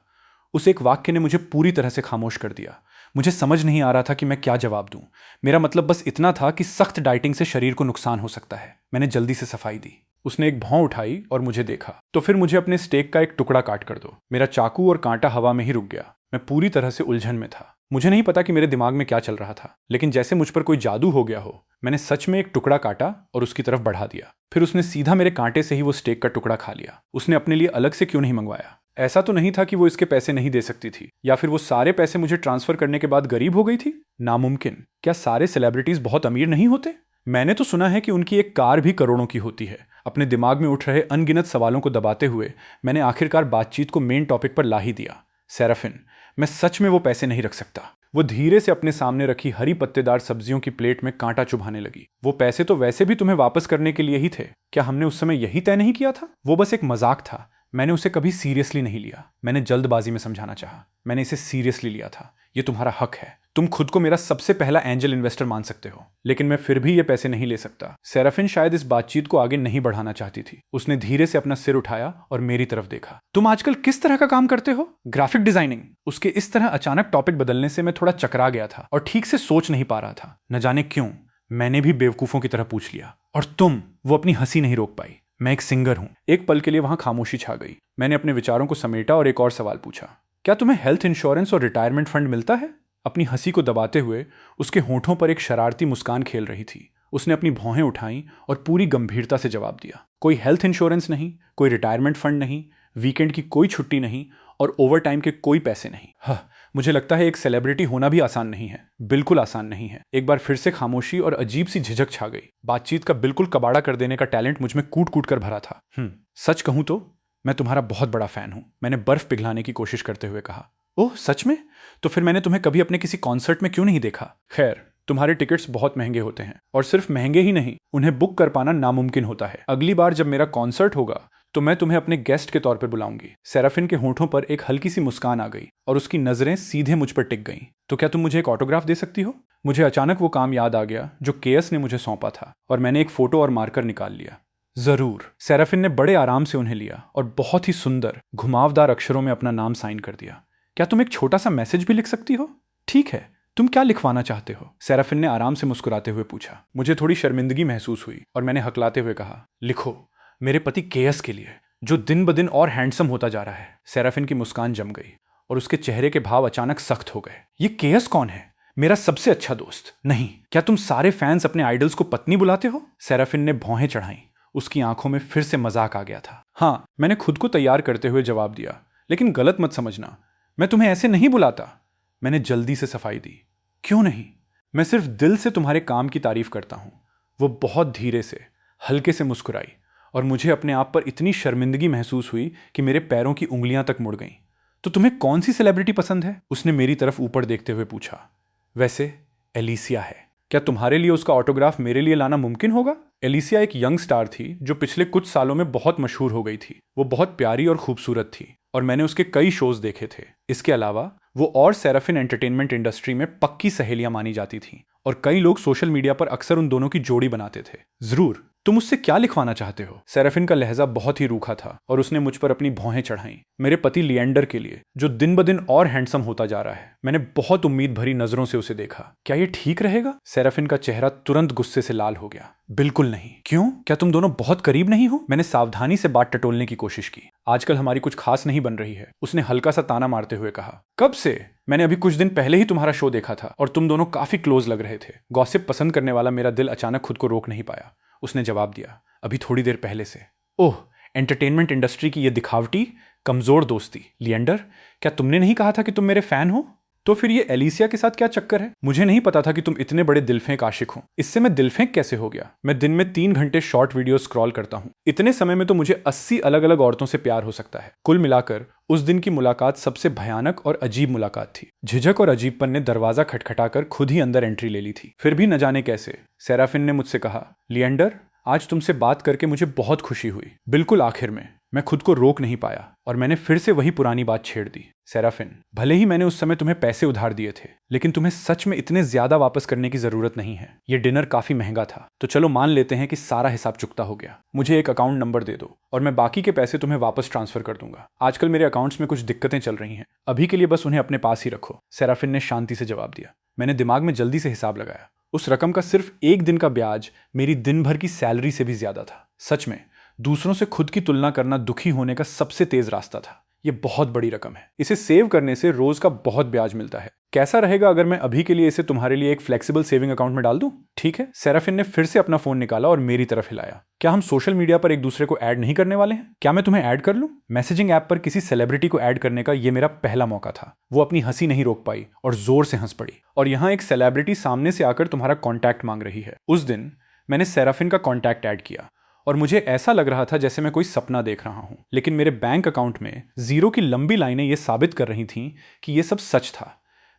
उस एक वाक्य ने मुझे पूरी तरह से खामोश कर दिया। मुझे समझ नहीं आ रहा था कि मैं क्या जवाब दूं। मेरा मतलब बस इतना था कि सख्त डाइटिंग से शरीर को नुकसान हो सकता है। मैंने जल्दी से सफाई दी। उसने एक भौं उठाई और मुझे देखा। तो फिर मुझे अपने स्टेक का एक टुकड़ा काट कर दो। मेरा चाकू और कांटा हवा में ही रुक गया। मैं पूरी तरह से उलझन में था। मुझे नहीं पता कि मेरे दिमाग में क्या चल रहा था, लेकिन जैसे मुझ पर कोई जादू हो गया हो, मैंने सच में एक टुकड़ा काटा और उसकी तरफ बढ़ा दिया। फिर उसने सीधा मेरे कांटे से ही वो स्टेक का टुकड़ा खा लिया। उसने अपने लिए अलग से क्यों नहीं मंगवाया? ऐसा तो नहीं था कि वो इसके पैसे नहीं दे सकती थी, या फिर वो सारे पैसे मुझे ट्रांसफर करने के बाद गरीब हो गई थी? नामुमकिन। क्या सारे सेलिब्रिटीज बहुत अमीर नहीं होते? मैंने तो सुना है कि उनकी एक कार भी करोड़ों की होती है। अपने दिमाग में उठ रहे अनगिनत सवालों को दबाते हुए मैंने आखिरकार बातचीत को मेन टॉपिक पर ला ही दिया। सेराफिन, मैं सच में वो पैसे नहीं रख सकता। वो धीरे से अपने सामने रखी हरी पत्तेदार सब्जियों की प्लेट में कांटा चुभाने लगी। वो पैसे तो वैसे भी तुम्हें वापस करने के लिए ही थे। क्या हमने उस समय यही तय नहीं किया था? वो बस एक मजाक था। मैंने उसे कभी सीरियसली नहीं लिया। मैंने जल्दबाजी में समझाना चाहा। मैंने इसे सीरियसली लिया था। ये तुम्हारा हक है। तुम खुद को मेरा सबसे पहला एंजल इन्वेस्टर मान सकते हो, लेकिन मैं फिर भी ये पैसे नहीं ले सकता। सेराफिन शायद इस बातचीत को आगे नहीं बढ़ाना चाहती थी। उसने धीरे से अपना सिर उठाया और मेरी तरफ देखा। तुम आजकल किस तरह का काम करते हो? Graphic designing. उसके इस तरह अचानक टॉपिक बदलने से मैं थोड़ा चकरा गया था और ठीक से सोच नहीं पा रहा था। न जाने क्यों मैंने भी बेवकूफों की तरह पूछ लिया। और तुम? वो अपनी हंसी नहीं रोक पाई। मैं एक सिंगर हूं। एक पल के लिए वहां खामोशी छा गई। मैंने अपने विचारों को समेटा और एक और सवाल पूछा। क्या तुम्हें हेल्थ इंश्योरेंस और रिटायरमेंट फंड मिलता है? अपनी हंसी को दबाते हुए उसके होठों पर एक शरारती मुस्कान खेल रही थी। उसने अपनी भौहें उठाईं और पूरी गंभीरता से जवाब दिया। कोई हेल्थ इंश्योरेंस नहीं, कोई रिटायरमेंट फंड नहीं, वीकेंड की कोई छुट्टी नहीं और ओवर टाइम के कोई पैसे नहीं। हाँ, मुझे लगता है एक सेलिब्रिटी होना भी आसान नहीं है। बिल्कुल आसान नहीं है। एक बार फिर से खामोशी और अजीब सी झिझक छा गई। बातचीत का बिल्कुल कबाड़ा कर देने का टैलेंट मुझ में कूट कूट कर भरा था। सच कहूं तो मैं तुम्हारा बहुत बड़ा फैन हूं, मैंने बर्फ पिघलाने की कोशिश करते हुए कहा। ओह सच में? तो फिर मैंने तुम्हें कभी अपने किसी कॉन्सर्ट में क्यों नहीं देखा? खैर, तुम्हारे टिकट्स बहुत महंगे होते हैं, और सिर्फ महंगे ही नहीं, उन्हें बुक कर पाना नामुमकिन होता है। अगली बार जब मेरा कॉन्सर्ट होगा तो मैं तुम्हें अपने गेस्ट के तौर पर बुलाऊंगी। सेराफिन के होठों पर एक हल्की सी मुस्कान आ गई और उसकी नजरें सीधे मुझ पर टिक गईं। तो क्या तुम मुझे एक ऑटोग्राफ दे सकती हो? मुझे अचानक वो काम याद आ गया जो केएस ने मुझे सौंपा था, और मैंने एक फोटो और मार्कर निकाल लिया। जरूर। सेराफिन ने बड़े आराम से उन्हें लिया और बहुत ही सुंदर घुमावदार अक्षरों में अपना नाम साइन कर दिया। क्या तुम एक छोटा सा मैसेज भी लिख सकती हो? ठीक है, तुम क्या लिखवाना चाहते हो? सेराफिन ने आराम से मुस्कुराते हुए पूछा। मुझे थोड़ी शर्मिंदगी महसूस हुई और मैंने हकलाते हुए कहा, लिखो, मेरे पति केएस के लिए, जो दिन ब दिन और हैंडसम होता जा रहा है। सेराफिन की मुस्कान जम गई और उसके चेहरे के भाव अचानक सख्त हो गए। ये केएस कौन है? मेरा सबसे अच्छा दोस्त। नहीं, क्या तुम सारे फैंस अपने आइडल्स को पत्नी बुलाते हो? सेराफिन ने भौहें चढ़ाई। उसकी आंखों में फिर से मजाक आ गया था। हाँ, मैंने खुद को तैयार करते हुए जवाब दिया, लेकिन गलत मत समझना, मैं तुम्हें ऐसे नहीं बुलाता। मैंने जल्दी से सफाई दी। क्यों नहीं? मैं सिर्फ दिल से तुम्हारे काम की तारीफ करता हूं। वो बहुत धीरे से, हल्के से मुस्कुराई और मुझे अपने आप पर इतनी शर्मिंदगी महसूस हुई कि मेरे पैरों की उंगलियां तक मुड़ गईं। तो तुम्हें कौन सी सेलिब्रिटी पसंद है? उसने मेरी तरफ ऊपर देखते हुए पूछा। वैसे एलिसिया है। क्या तुम्हारे लिए उसका ऑटोग्राफ मेरे लिए लाना मुमकिन होगा? एलिसिया एक यंग स्टार थी जो पिछले कुछ सालों में बहुत मशहूर हो गई थी। वो बहुत प्यारी और खूबसूरत थी और मैंने उसके कई शोज देखे थे। इसके अलावा वो और सेराफिन एंटरटेनमेंट इंडस्ट्री में पक्की सहेलियां मानी जाती थीं और कई लोग सोशल मीडिया पर अक्सर उन दोनों की जोड़ी बनाते थे। जरूर, तुम उससे क्या लिखवाना चाहते हो? सेराफिन का लहजा बहुत ही रूखा था और उसने मुझ पर अपनी भौहें चढ़ाईं। मेरे पति लिएंडर के लिए, जो दिन ब दिन और हैंडसम होता जा रहा है। मैंने बहुत उम्मीद भरी नजरों से उसे देखा। क्या ये ठीक रहेगा? सेराफिन का चेहरा तुरंत गुस्से से लाल हो गया। बिल्कुल नहीं। क्यों? क्या तुम दोनों बहुत करीब नहीं हो? मैंने सावधानी से बात टटोलने की कोशिश की। आजकल हमारी कुछ खास नहीं बन रही है, उसने हल्का सा ताना मारते हुए कहा। कब से? मैंने अभी कुछ दिन पहले ही तुम्हारा शो देखा था और तुम दोनों काफी क्लोज लग रहे थे। गॉसिप पसंद करने वाला मेरा दिल अचानक खुद को रोक नहीं पाया। उसने जवाब दिया, अभी थोड़ी देर पहले से। ओह, एंटरटेनमेंट इंडस्ट्री की ये दिखावटी कमजोर दोस्ती। लिएंडर, क्या तुमने नहीं कहा था कि तुम मेरे फैन हो? तो फिर ये एलिसिया के साथ क्या चक्कर है? मुझे नहीं पता था कि तुम इतने बड़े दिलफेंक आशिक हो। इससे मैं दिलफेंक कैसे हो गया? मैं दिन में 3 घंटे शॉर्ट वीडियो स्क्रॉल करता हूँ। इतने समय में तो मुझे 80 अलग अलग औरतों से प्यार हो सकता है। कुल मिलाकर उस दिन की मुलाकात सबसे भयानक और अजीब मुलाकात थी। झिझक और अजीबपन ने दरवाजा खटखटाकर खुद ही अंदर एंट्री ले ली थी। फिर भी न जाने कैसे सेराफिन ने मुझसे कहा, लिएंडर, आज तुमसे बात करके मुझे बहुत खुशी हुई। बिल्कुल आखिर में मैं खुद को रोक नहीं पाया और मैंने फिर से वही पुरानी बात छेड़ दी। सेराफिन, भले ही मैंने उस समय तुम्हें पैसे उधार दिए थे, लेकिन तुम्हें सच में इतने ज्यादा वापस करने की जरूरत नहीं है। ये डिनर काफी महंगा था, तो चलो मान लेते हैं कि सारा हिसाब चुकता हो गया। मुझे एक अकाउंट नंबर दे दो और मैं बाकी के पैसे तुम्हें वापस ट्रांसफर कर दूंगा। आजकल मेरे अकाउंट्स में कुछ दिक्कतें चल रही हैं, अभी के लिए बस उन्हें अपने पास ही रखो। सेराफिन ने शांति से जवाब दिया। मैंने दिमाग में जल्दी से हिसाब लगाया। उस रकम का सिर्फ एक दिन का ब्याज मेरी दिन भर की सैलरी से भी ज्यादा था। सच में दूसरों से खुद की तुलना करना दुखी होने का सबसे तेज रास्ता था। ये बहुत बड़ी रकम है, इसे सेव करने से रोज का बहुत ब्याज मिलता है। कैसा रहेगा अगर मैं अभी के लिए इसे तुम्हारे लिए एक फ्लेक्सिबल सेविंग अकाउंट में डाल दूं? ठीक है। सेराफिन ने फिर से अपना फोन निकाला और मेरी तरफ हिलाया। क्या हम सोशल मीडिया पर एक दूसरे को ऐड नहीं करने वाले हैं? क्या मैं तुम्हें ऐड कर लूं? मैसेजिंग ऐप पर किसी सेलिब्रिटी को ऐड करने का यह मेरा पहला मौका था। वो अपनी हंसी नहीं रोक पाई और जोर से हंस पड़ी। और यहां एक सेलिब्रिटी सामने से आकर तुम्हारा कॉन्टैक्ट मांग रही है। उस दिन मैंने सेराफिन का कॉन्टैक्ट ऐड किया और मुझे ऐसा लग रहा था जैसे मैं कोई सपना देख रहा हूं। लेकिन मेरे बैंक अकाउंट में जीरो की लंबी लाइनें यह साबित कर रही थीं कि यह सब सच था।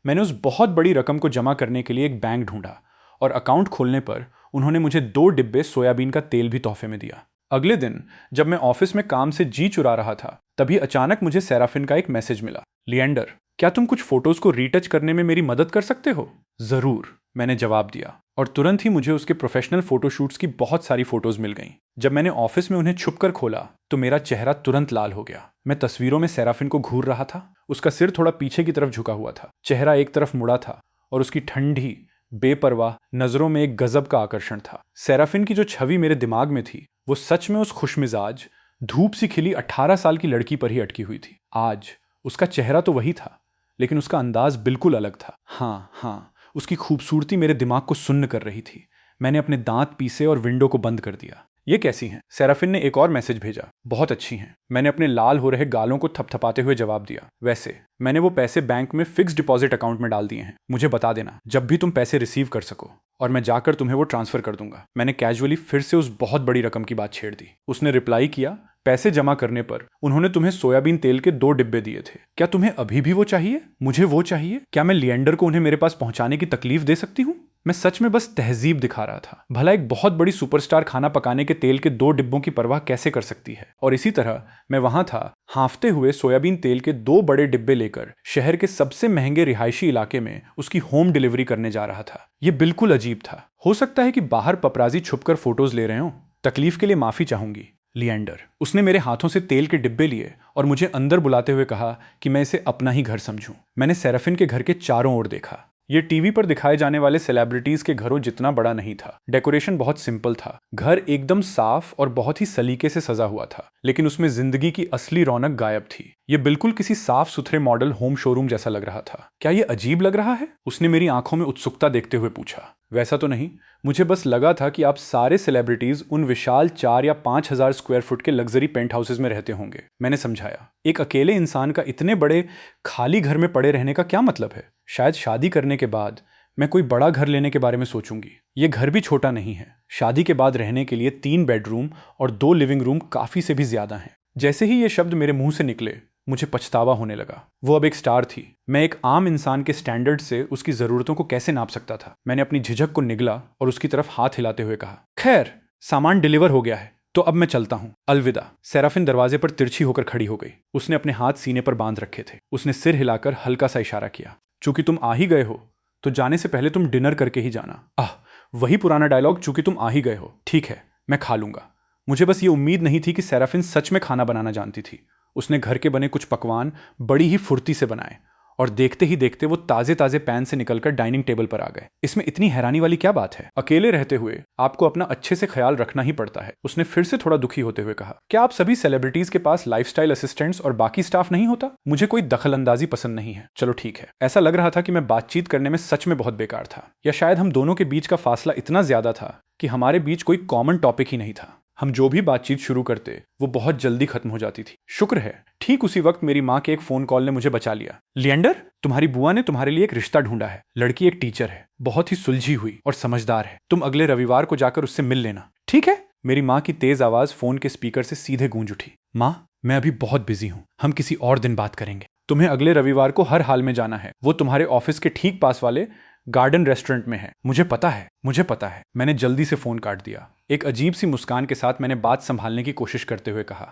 मैंने उस बहुत बड़ी रकम को जमा करने के लिए एक बैंक ढूंढा और अकाउंट खोलने पर उन्होंने मुझे 2 डिब्बे सोयाबीन का तेल भी तोहफे में दिया। अगले दिन जब मैं ऑफिस में काम से जी चुरा रहा था, तभी अचानक मुझे सेराफिन का एक मैसेज मिला। लिएंडर, क्या तुम कुछ फोटोज को रीटच करने में मेरी मदद कर सकते हो? जरूर, मैंने जवाब दिया और तुरंत ही मुझे उसके प्रोफेशनल फोटोशूट्स की बहुत सारी फोटोज मिल गईं। जब मैंने ऑफिस में उन्हें छुपकर खोला तो मेरा चेहरा तुरंत लाल हो गया। मैं तस्वीरों में सेराफिन को घूर रहा था। उसका सिर थोड़ा पीछे की तरफ झुका हुआ था, चेहरा एक तरफ मुड़ा था और उसकी ठंडी बेपरवाह नजरों में एक गजब का आकर्षण था। सेराफिन की जो छवि मेरे दिमाग में थी वो सच में उस खुशमिजाज धूप सी खिली 18 साल की लड़की पर ही अटकी हुई थी। आज उसका चेहरा तो वही था, लेकिन उसका अंदाज बिल्कुल अलग था। हाँ, उसकी खूबसूरती मेरे दिमाग को सुन्न कर रही थी। मैंने अपने दांत पीसे और विंडो को बंद कर दिया। ये कैसी हैं? सेराफिन ने एक और मैसेज भेजा। बहुत अच्छी हैं, मैंने अपने लाल हो रहे गालों को थपथपाते हुए जवाब दिया। वैसे मैंने वो पैसे बैंक में फिक्स डिपॉजिट अकाउंट में डाल दिए हैं। मुझे बता देना जब भी तुम पैसे रिसीव कर सको और मैं जाकर तुम्हें वो ट्रांसफर कर दूंगा। मैंने कैजुअली फिर से उस बहुत बड़ी रकम की बात छेड़ दी। उसने रिप्लाई किया, पैसे जमा करने पर उन्होंने तुम्हें सोयाबीन तेल के 2 डिब्बे दिए थे। क्या तुम्हें अभी भी वो चाहिए? मुझे वो चाहिए। क्या मैं लिएंडर को उन्हें मेरे पास पहुंचाने की तकलीफ दे सकती हूँ? मैं सच में बस तहजीब दिखा रहा था। भला एक बहुत बड़ी सुपरस्टार खाना पकाने के तेल के 2 डिब्बों की परवाह कैसे कर सकती है? और इसी तरह मैं वहां था, हांफते हुए सोयाबीन तेल के 2 बड़े डिब्बे लेकर शहर के सबसे महंगे रिहायशी इलाके में उसकी होम डिलीवरी करने जा रहा था। यह बिल्कुल अजीब था। हो सकता है कि बाहर पपराजी छुपकर फोटोज ले रहे हों। तकलीफ के लिए माफी चाहूंगी, लिएंडर। उसने मेरे हाथों से तेल के डिब्बे लिए और मुझे अंदर बुलाते हुए कहा कि मैं इसे अपना ही घर समझूं। मैंने सेराफिन के घर के चारों ओर देखा। ये टीवी पर दिखाए जाने वाले सेलिब्रिटीज के घरों जितना बड़ा नहीं था। डेकोरेशन बहुत सिंपल था। घर एकदम साफ और बहुत ही सलीके से सजा हुआ था, लेकिन उसमें जिंदगी की असली रौनक गायब थी। ये बिल्कुल किसी साफ सुथरे मॉडल होम शोरूम जैसा लग रहा था। क्या ये अजीब लग रहा है? उसने मेरी आंखों में उत्सुकता देखते हुए पूछा। वैसा तो नहीं, मुझे बस लगा था कि आप सारे सेलिब्रिटीज उन विशाल 4 या 5,000 स्क्वायर फुट के लग्जरी पेंट हाउसेज में रहते होंगे। मैंने समझाया। एक अकेले इंसान का इतने बड़े खाली घर में पड़े रहने का क्या मतलब है? शायद शादी करने के बाद मैं कोई बड़ा घर लेने के बारे में सोचूंगी। ये घर भी छोटा नहीं है। शादी के बाद रहने के लिए 3 बेडरूम और 2 लिविंग रूम काफी से भी ज्यादा हैं। जैसे ही ये शब्द मेरे मुंह से निकले, मुझे पछतावा होने लगा। वो अब एक स्टार थी। मैं एक आम इंसान के स्टैंडर्ड से उसकी जरूरतों को कैसे नाप सकता था? मैंने अपनी झिझक को निगला और उसकी तरफ हाथ हिलाते हुए कहा, खैर, सामान डिलीवर हो गया है, तो अब मैं चलता हूं। अलविदा। सेराफिन दरवाजे पर तिरछी होकर खड़ी हो गई। उसने अपने हाथ सीने पर बांध रखे थे। उसने सिर हिलाकर हल्का सा इशारा किया। चूंकि तुम आ ही गए हो, तो जाने से पहले तुम डिनर करके ही जाना। वही पुराना डायलॉग, चूंकि तुम आ ही गए हो। ठीक है, मैं खा लूंगा। मुझे बस ये उम्मीद नहीं थी कि सेराफिन सच में खाना बनाना जानती थी। उसने घर के बने कुछ पकवान बड़ी ही फुर्ती से बनाए और देखते ही देखते वो ताजे ताजे पैन से निकलकर डाइनिंग टेबल पर आ गए। इसमें इतनी हैरानी वाली क्या बात है? अकेले रहते हुए आपको अपना अच्छे से ख्याल रखना ही पड़ता है। उसने फिर से थोड़ा दुखी होते हुए कहा, क्या आप सभी सेलिब्रिटीज के पास लाइफस्टाइल असिस्टेंट्स और बाकी स्टाफ नहीं होता? मुझे कोई दखल अंदाजी पसंद नहीं है। चलो ठीक है। ऐसा लग रहा था कि मैं बातचीत करने में सच में बहुत बेकार था, या शायद हम दोनों के बीच का फासला इतना ज्यादा था कि हमारे बीच कोई कॉमन टॉपिक ही नहीं था। हम जो भी बातचीत शुरू करते वो बहुत जल्दी खत्म हो जाती थी। शुक्र है ठीक उसी वक्त मेरी माँ के एक फोन कॉल ने मुझे बचा लिया। लिएंडर, तुम्हारी बुआ ने तुम्हारे लिए एक रिश्ता ढूंढा है। लड़की एक टीचर है, बहुत ही सुलझी हुई और समझदार है। तुम अगले रविवार को जाकर उससे मिल लेना, ठीक है? मेरी माँ की तेज आवाज फोन के स्पीकर से सीधे गूंज उठी। माँ, मैं अभी बहुत बिजी हूँ, हम किसी और दिन बात करेंगे। तुम्हें अगले रविवार को हर हाल में जाना है। वो तुम्हारे ऑफिस के ठीक पास वाले गार्डन रेस्टोरेंट में है। मुझे पता है, मुझे पता है। मैंने जल्दी से फोन काट दिया। एक अजीब सी मुस्कान के साथ मैंने बात संभालने की कोशिश करते हुए कहा,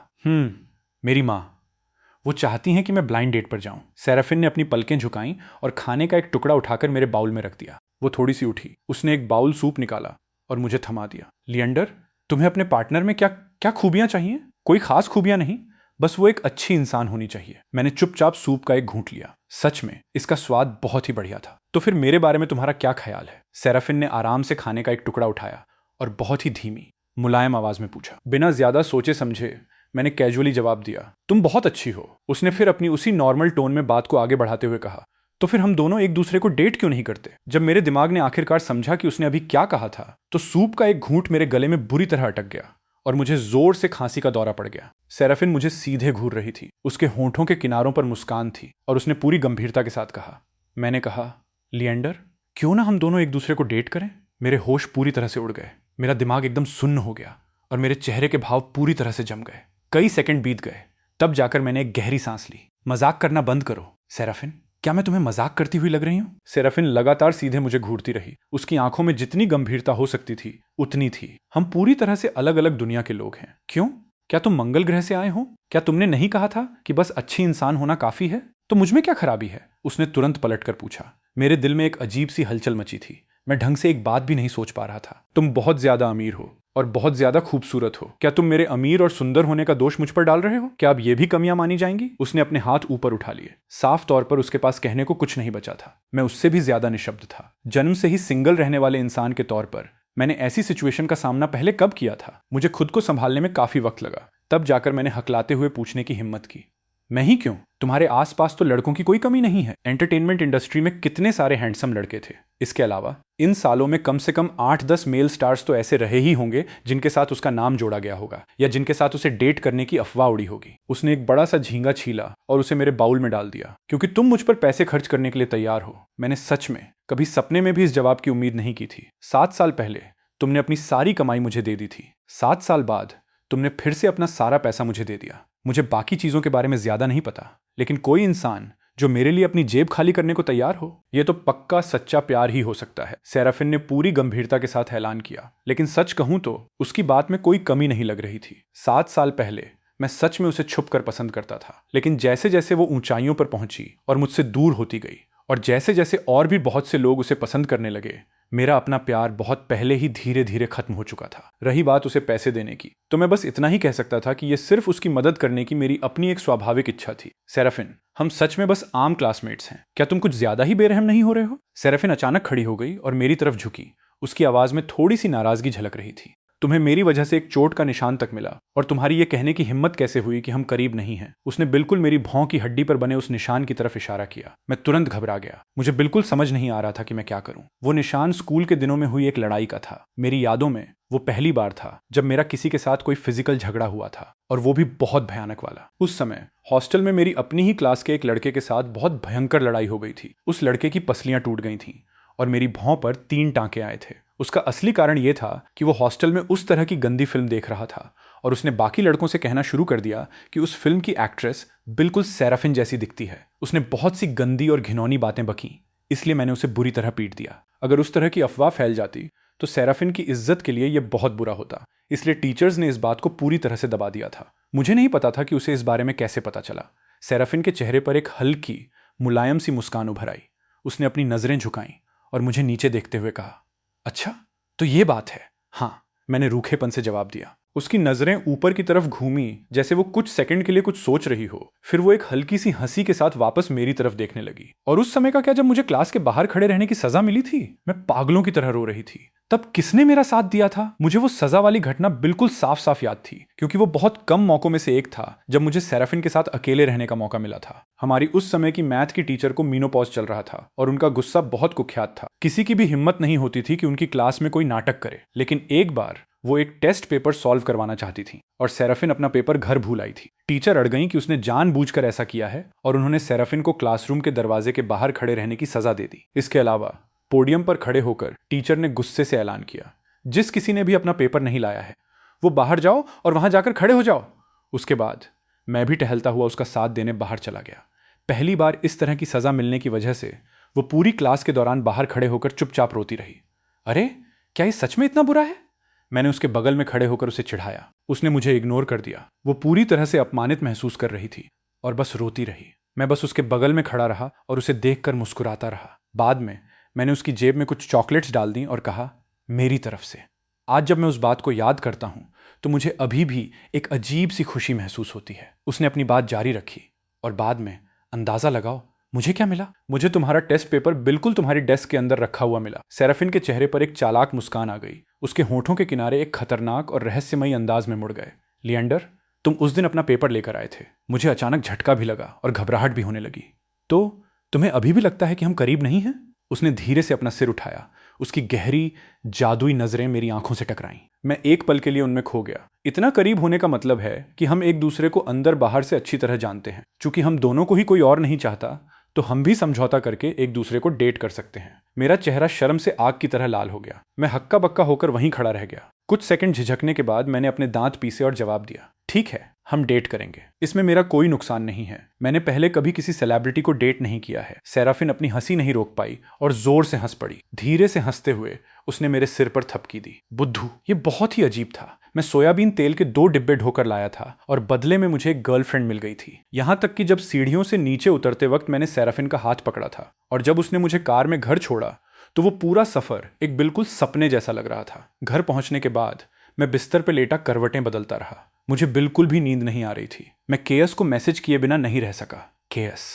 मेरी माँ, वो चाहती हैं कि मैं ब्लाइंड डेट पर जाऊं। सेराफिन ने अपनी पलकें झुकाईं और खाने का एक टुकड़ा उठाकर मेरे बाउल में रख दिया। वो थोड़ी सी उठी, उसने एक बाउल सूप निकाला और मुझे थमा दिया। लिएंडर, तुम्हें अपने पार्टनर में क्या क्या खूबियां चाहिए? कोई खास खूबियां नहीं, बस वो एक अच्छी इंसान होनी चाहिए। मैंने चुपचाप सूप का एक घूंट लिया। सच में इसका स्वाद बहुत ही बढ़िया था। तो फिर मेरे बारे में तुम्हारा क्या ख्याल है? सेराफिन ने आराम से खाने का एक टुकड़ा उठाया और बहुत ही धीमी मुलायम आवाज में पूछा। बिना ज्यादा सोचे समझे मैंने कैजुअली जवाब दिया, तुम बहुत अच्छी हो। उसने फिर अपनी उसी नॉर्मल टोन में बात को आगे बढ़ाते हुए कहा, तो फिर हम दोनों एक दूसरे को डेट क्यों नहीं करते? जब मेरे दिमाग ने आखिरकार समझा कि उसने अभी क्या कहा था, तो सूप का एक घूंट मेरे गले में बुरी तरह अटक गया और मुझे जोर से खांसी का दौरा पड़ गया। सेराफिन मुझे सीधे घूर रही थी। उसके होंठों के किनारों पर मुस्कान थी और उसने पूरी गंभीरता के साथ कहा। मैंने कहा, लिएंडर, क्यों ना हम दोनों एक दूसरे को डेट करें? मेरे होश पूरी तरह से उड़ गए। मेरा दिमाग एकदम सुन्न हो गया और मेरे चेहरे के भाव पूरी तरह से जम गए। कई सेकंड बीत गए, तब जाकर मैंने एक गहरी सांस ली। मजाक करना बंद करो सेराफिन, क्या मैं तुम्हें मजाक करती हुई लग रही हूं? सेराफिन लगातार सीधे मुझे घूरती रही। उसकी आंखों में जितनी गंभीरता हो सकती थी उतनी थी। हम पूरी तरह से अलग अलग दुनिया के लोग हैं। क्यों? क्या तुम मंगल ग्रह से आए हो? क्या तुमने नहीं कहा था कि बस अच्छी इंसान होना काफी है? तो मुझमें क्या खराबी है? उसने तुरंत पलटकर पूछा। मेरे दिल में एक अजीब सी हलचल मची थी। मैं ढंग से एक बात भी नहीं सोच पा रहा था। तुम बहुत ज्यादा अमीर हो और बहुत ज्यादा खूबसूरत हो। क्या तुम मेरे अमीर और सुंदर होने का दोष मुझ पर डाल रहे हो? क्या अब ये भी कमियां मानी जाएंगी? उसने अपने हाथ ऊपर उठा लिए। साफ तौर पर उसके पास कहने को कुछ नहीं बचा था। मैं उससे भी ज्यादा निशब्द था। जन्म से ही सिंगल रहने वाले इंसान के तौर पर मैंने ऐसी सिचुएशन का सामना पहले कब किया था? मुझे खुद को संभालने में काफी वक्त लगा। तब जाकर मैंने हकलाते हुए पूछने की हिम्मत की, मैं ही क्यों? तुम्हारे आसपास तो लड़कों की कोई कमी नहीं है। एंटरटेनमेंट इंडस्ट्री में कितने सारे हैंडसम लड़के थे। इसके अलावा इन सालों में कम से कम 8-10 मेल स्टार्स तो ऐसे रहे ही होंगे जिनके साथ उसका नाम जोड़ा गया होगा या जिनके साथ उसे डेट करने की अफवाह उड़ी होगी। उसने एक बड़ा सा झींगा छीला और उसे मेरे बाउल में डाल दिया। क्योंकि तुम मुझ पर पैसे खर्च करने के लिए तैयार हो। मैंने सच में कभी सपने में भी इस जवाब की उम्मीद नहीं की थी। 7 साल पहले तुमने अपनी सारी कमाई मुझे दे दी थी। 7 साल बाद तुमने फिर से अपना सारा पैसा मुझे दे दिया। मुझे बाकी चीजों के बारे में ज्यादा नहीं पता, लेकिन कोई इंसान जो मेरे लिए अपनी जेब खाली करने को तैयार हो, यह तो पक्का सच्चा प्यार ही हो सकता है। सेराफिन ने पूरी गंभीरता के साथ ऐलान किया। लेकिन सच कहूं तो उसकी बात में कोई कमी नहीं लग रही थी। 7 साल पहले मैं सच में उसे छुप कर पसंद करता था, लेकिन जैसे जैसे वो ऊंचाइयों पर पहुंची और मुझसे दूर होती गई और जैसे जैसे और भी बहुत से लोग उसे पसंद करने लगे, मेरा अपना प्यार बहुत पहले ही धीरे धीरे खत्म हो चुका था। रही बात उसे पैसे देने की, तो मैं बस इतना ही कह सकता था कि यह सिर्फ उसकी मदद करने की मेरी अपनी एक स्वाभाविक इच्छा थी। सेराफिन, हम सच में बस आम क्लासमेट्स हैं। क्या तुम कुछ ज्यादा ही बेरहम नहीं हो रहे हो? सेराफिन अचानक खड़ी हो गई और मेरी तरफ झुकी। उसकी आवाज में थोड़ी सी नाराजगी झलक रही थी। तुम्हें मेरी वजह से एक चोट का निशान तक मिला और तुम्हारी ये कहने की हिम्मत कैसे हुई कि हम करीब नहीं हैं? उसने बिल्कुल मेरी भौं की हड्डी पर बने उस निशान की तरफ इशारा किया। मैं तुरंत घबरा गया। मुझे बिल्कुल समझ नहीं आ रहा था कि मैं क्या करूं। वो निशान स्कूल के दिनों में हुई एक लड़ाई का था। मेरी यादों में वो पहली बार था जब मेरा किसी के साथ कोई फिजिकल झगड़ा हुआ था, और वो भी बहुत भयानक वाला। उस समय हॉस्टल में मेरी अपनी ही क्लास के एक लड़के के साथ बहुत भयंकर लड़ाई हो गई थी। उस लड़के की पसलियां टूट गई थीं और मेरी भौं पर 3 टांके आए थे। उसका असली कारण यह था कि वो हॉस्टल में उस तरह की गंदी फिल्म देख रहा था और उसने बाकी लड़कों से कहना शुरू कर दिया कि उस फिल्म की एक्ट्रेस बिल्कुल सेराफिन जैसी दिखती है। उसने बहुत सी गंदी और घिनौनी बातें बकीं, इसलिए मैंने उसे बुरी तरह पीट दिया। अगर उस तरह की अफवाह फैल जाती तो सेराफिन की इज्जत के लिए यह बहुत बुरा होता, इसलिए टीचर्स ने इस बात को पूरी तरह से दबा दिया था। मुझे नहीं पता था कि उसे इस बारे में कैसे पता चला। सेराफिन के चेहरे पर एक हल्की मुलायम सी मुस्कान उभर आई। उसने अपनी नजरें झुकाईं और मुझे नीचे देखते हुए कहा, अच्छा तो ये बात है? हाँ, मैंने रूखेपन से जवाब दिया। उसकी नजरें ऊपर की तरफ घूमी जैसे वो कुछ सेकंड के लिए कुछ सोच रही हो। फिर वो एक हल्की सी हंसी के साथ वापस मेरी तरफ देखने लगी। और उस समय का क्या, जब मुझे क्लास के बाहर खड़े रहने की सजा मिली थी? मैं पागलों की तरह रो रही थी। तब किसने मेरा साथ दिया था? मुझे वो सजा वाली घटना बिल्कुल साफ साफ याद थी, क्योंकि वो बहुत कम मौकों में से एक था जब मुझे सेराफिन के साथ अकेले रहने का मौका मिला था। हमारी उस समय की मैथ की टीचर को मीनोपॉज चल रहा था और उनका गुस्सा बहुत कुख्यात था। किसी की भी हिम्मत नहीं होती थी कि उनकी क्लास में कोई नाटक करे। लेकिन एक बार वो एक टेस्ट पेपर सॉल्व करवाना चाहती थी और सेराफिन अपना पेपर घर भूल आई थी। टीचर अड़ गई कि उसने जानबूझकर ऐसा किया है और उन्होंने सेराफिन को क्लासरूम के दरवाजे के बाहर खड़े रहने की सजा दे दी। इसके अलावा पोडियम पर खड़े होकर टीचर ने गुस्से से ऐलान किया, जिस किसी ने भी अपना पेपर नहीं लाया है वो बाहर जाओ और वहां जाकर खड़े हो जाओ। उसके बाद मैं भी टहलता हुआ उसका साथ देने बाहर चला गया। पहली बार इस तरह की सजा मिलने की वजह से वो पूरी क्लास के दौरान बाहर खड़े होकर चुपचाप रोती रही। अरे क्या ये सच में इतना बुरा है? मैंने उसके बगल में खड़े होकर उसे चिढ़ाया। उसने मुझे इग्नोर कर दिया। वो पूरी तरह से अपमानित महसूस कर रही थी और बस रोती रही। मैं बस उसके बगल में खड़ा रहा और उसे देखकर मुस्कुराता रहा। बाद में मैंने उसकी जेब में कुछ चॉकलेट्स डाल दी और कहा, मेरी तरफ से। आज जब मैं उस बात को याद करता हूं तो मुझे अभी भी एक अजीब सी खुशी महसूस होती है। उसने अपनी बात जारी रखी और बाद में, अंदाजा लगाओ मुझे क्या मिला? मुझे तुम्हारा टेस्ट पेपर बिल्कुल तुम्हारी डेस्क के अंदर रखा हुआ मिला। सेराफिन के चेहरे पर एक चालाक मुस्कान आ गई। उसके होठों के किनारे एक खतरनाक और रहस्यमयी अंदाज में मुड़ गए। लिएंडर, तुम उस दिन अपना पेपर लेकर आए थे। मुझे अचानक झटका भी लगा और घबराहट भी होने लगी। तो तुम्हें अभी भी लगता है कि हम करीब नहीं हैं? उसने धीरे से अपना सिर उठाया। उसकी गहरी जादुई नजरें मेरी आंखों से टकराईं। मैं एक पल के लिए उनमें खो गया। इतना करीब होने का मतलब है कि हम एक दूसरे को अंदर बाहर से अच्छी तरह जानते हैं। चूंकि हम दोनों को ही कोई और नहीं चाहता, तो हम भी समझौता करके एक दूसरे को डेट कर सकते हैं। मेरा चेहरा शर्म से आग की तरह लाल हो गया। मैं हक्का बक्का होकर वहीं खड़ा रह गया। कुछ सेकंड झिझकने के बाद मैंने अपने दांत पीसे और जवाब दिया, ठीक है, हम डेट करेंगे। इसमें मेरा कोई नुकसान नहीं है। मैंने पहले कभी किसी सेलिब्रिटी को डेट नहीं किया है। सेराफिन अपनी हंसी नहीं रोक पाई और जोर से हंस पड़ी। धीरे से हंसते हुए उसने मेरे सिर पर थपकी दी। बुद्धू, ये बहुत ही अजीब था। मैं सोयाबीन तेल के 2 डिब्बे ढोकर लाया था और बदले में मुझे एक गर्लफ्रेंड मिल गई थी। यहां तक कि जब सीढ़ियों से नीचे उतरते वक्त मैंने सेराफिन का हाथ पकड़ा था और जब उसने मुझे कार में घर छोड़ा तो वो पूरा सफर एक बिल्कुल सपने जैसा लग रहा था। घर पहुंचने के बाद मैं बिस्तर पर लेटा करवटें बदलता रहा। मुझे बिल्कुल भी नींद नहीं आ रही थी। मैं केएस को मैसेज किए बिना नहीं रह सका। केएस,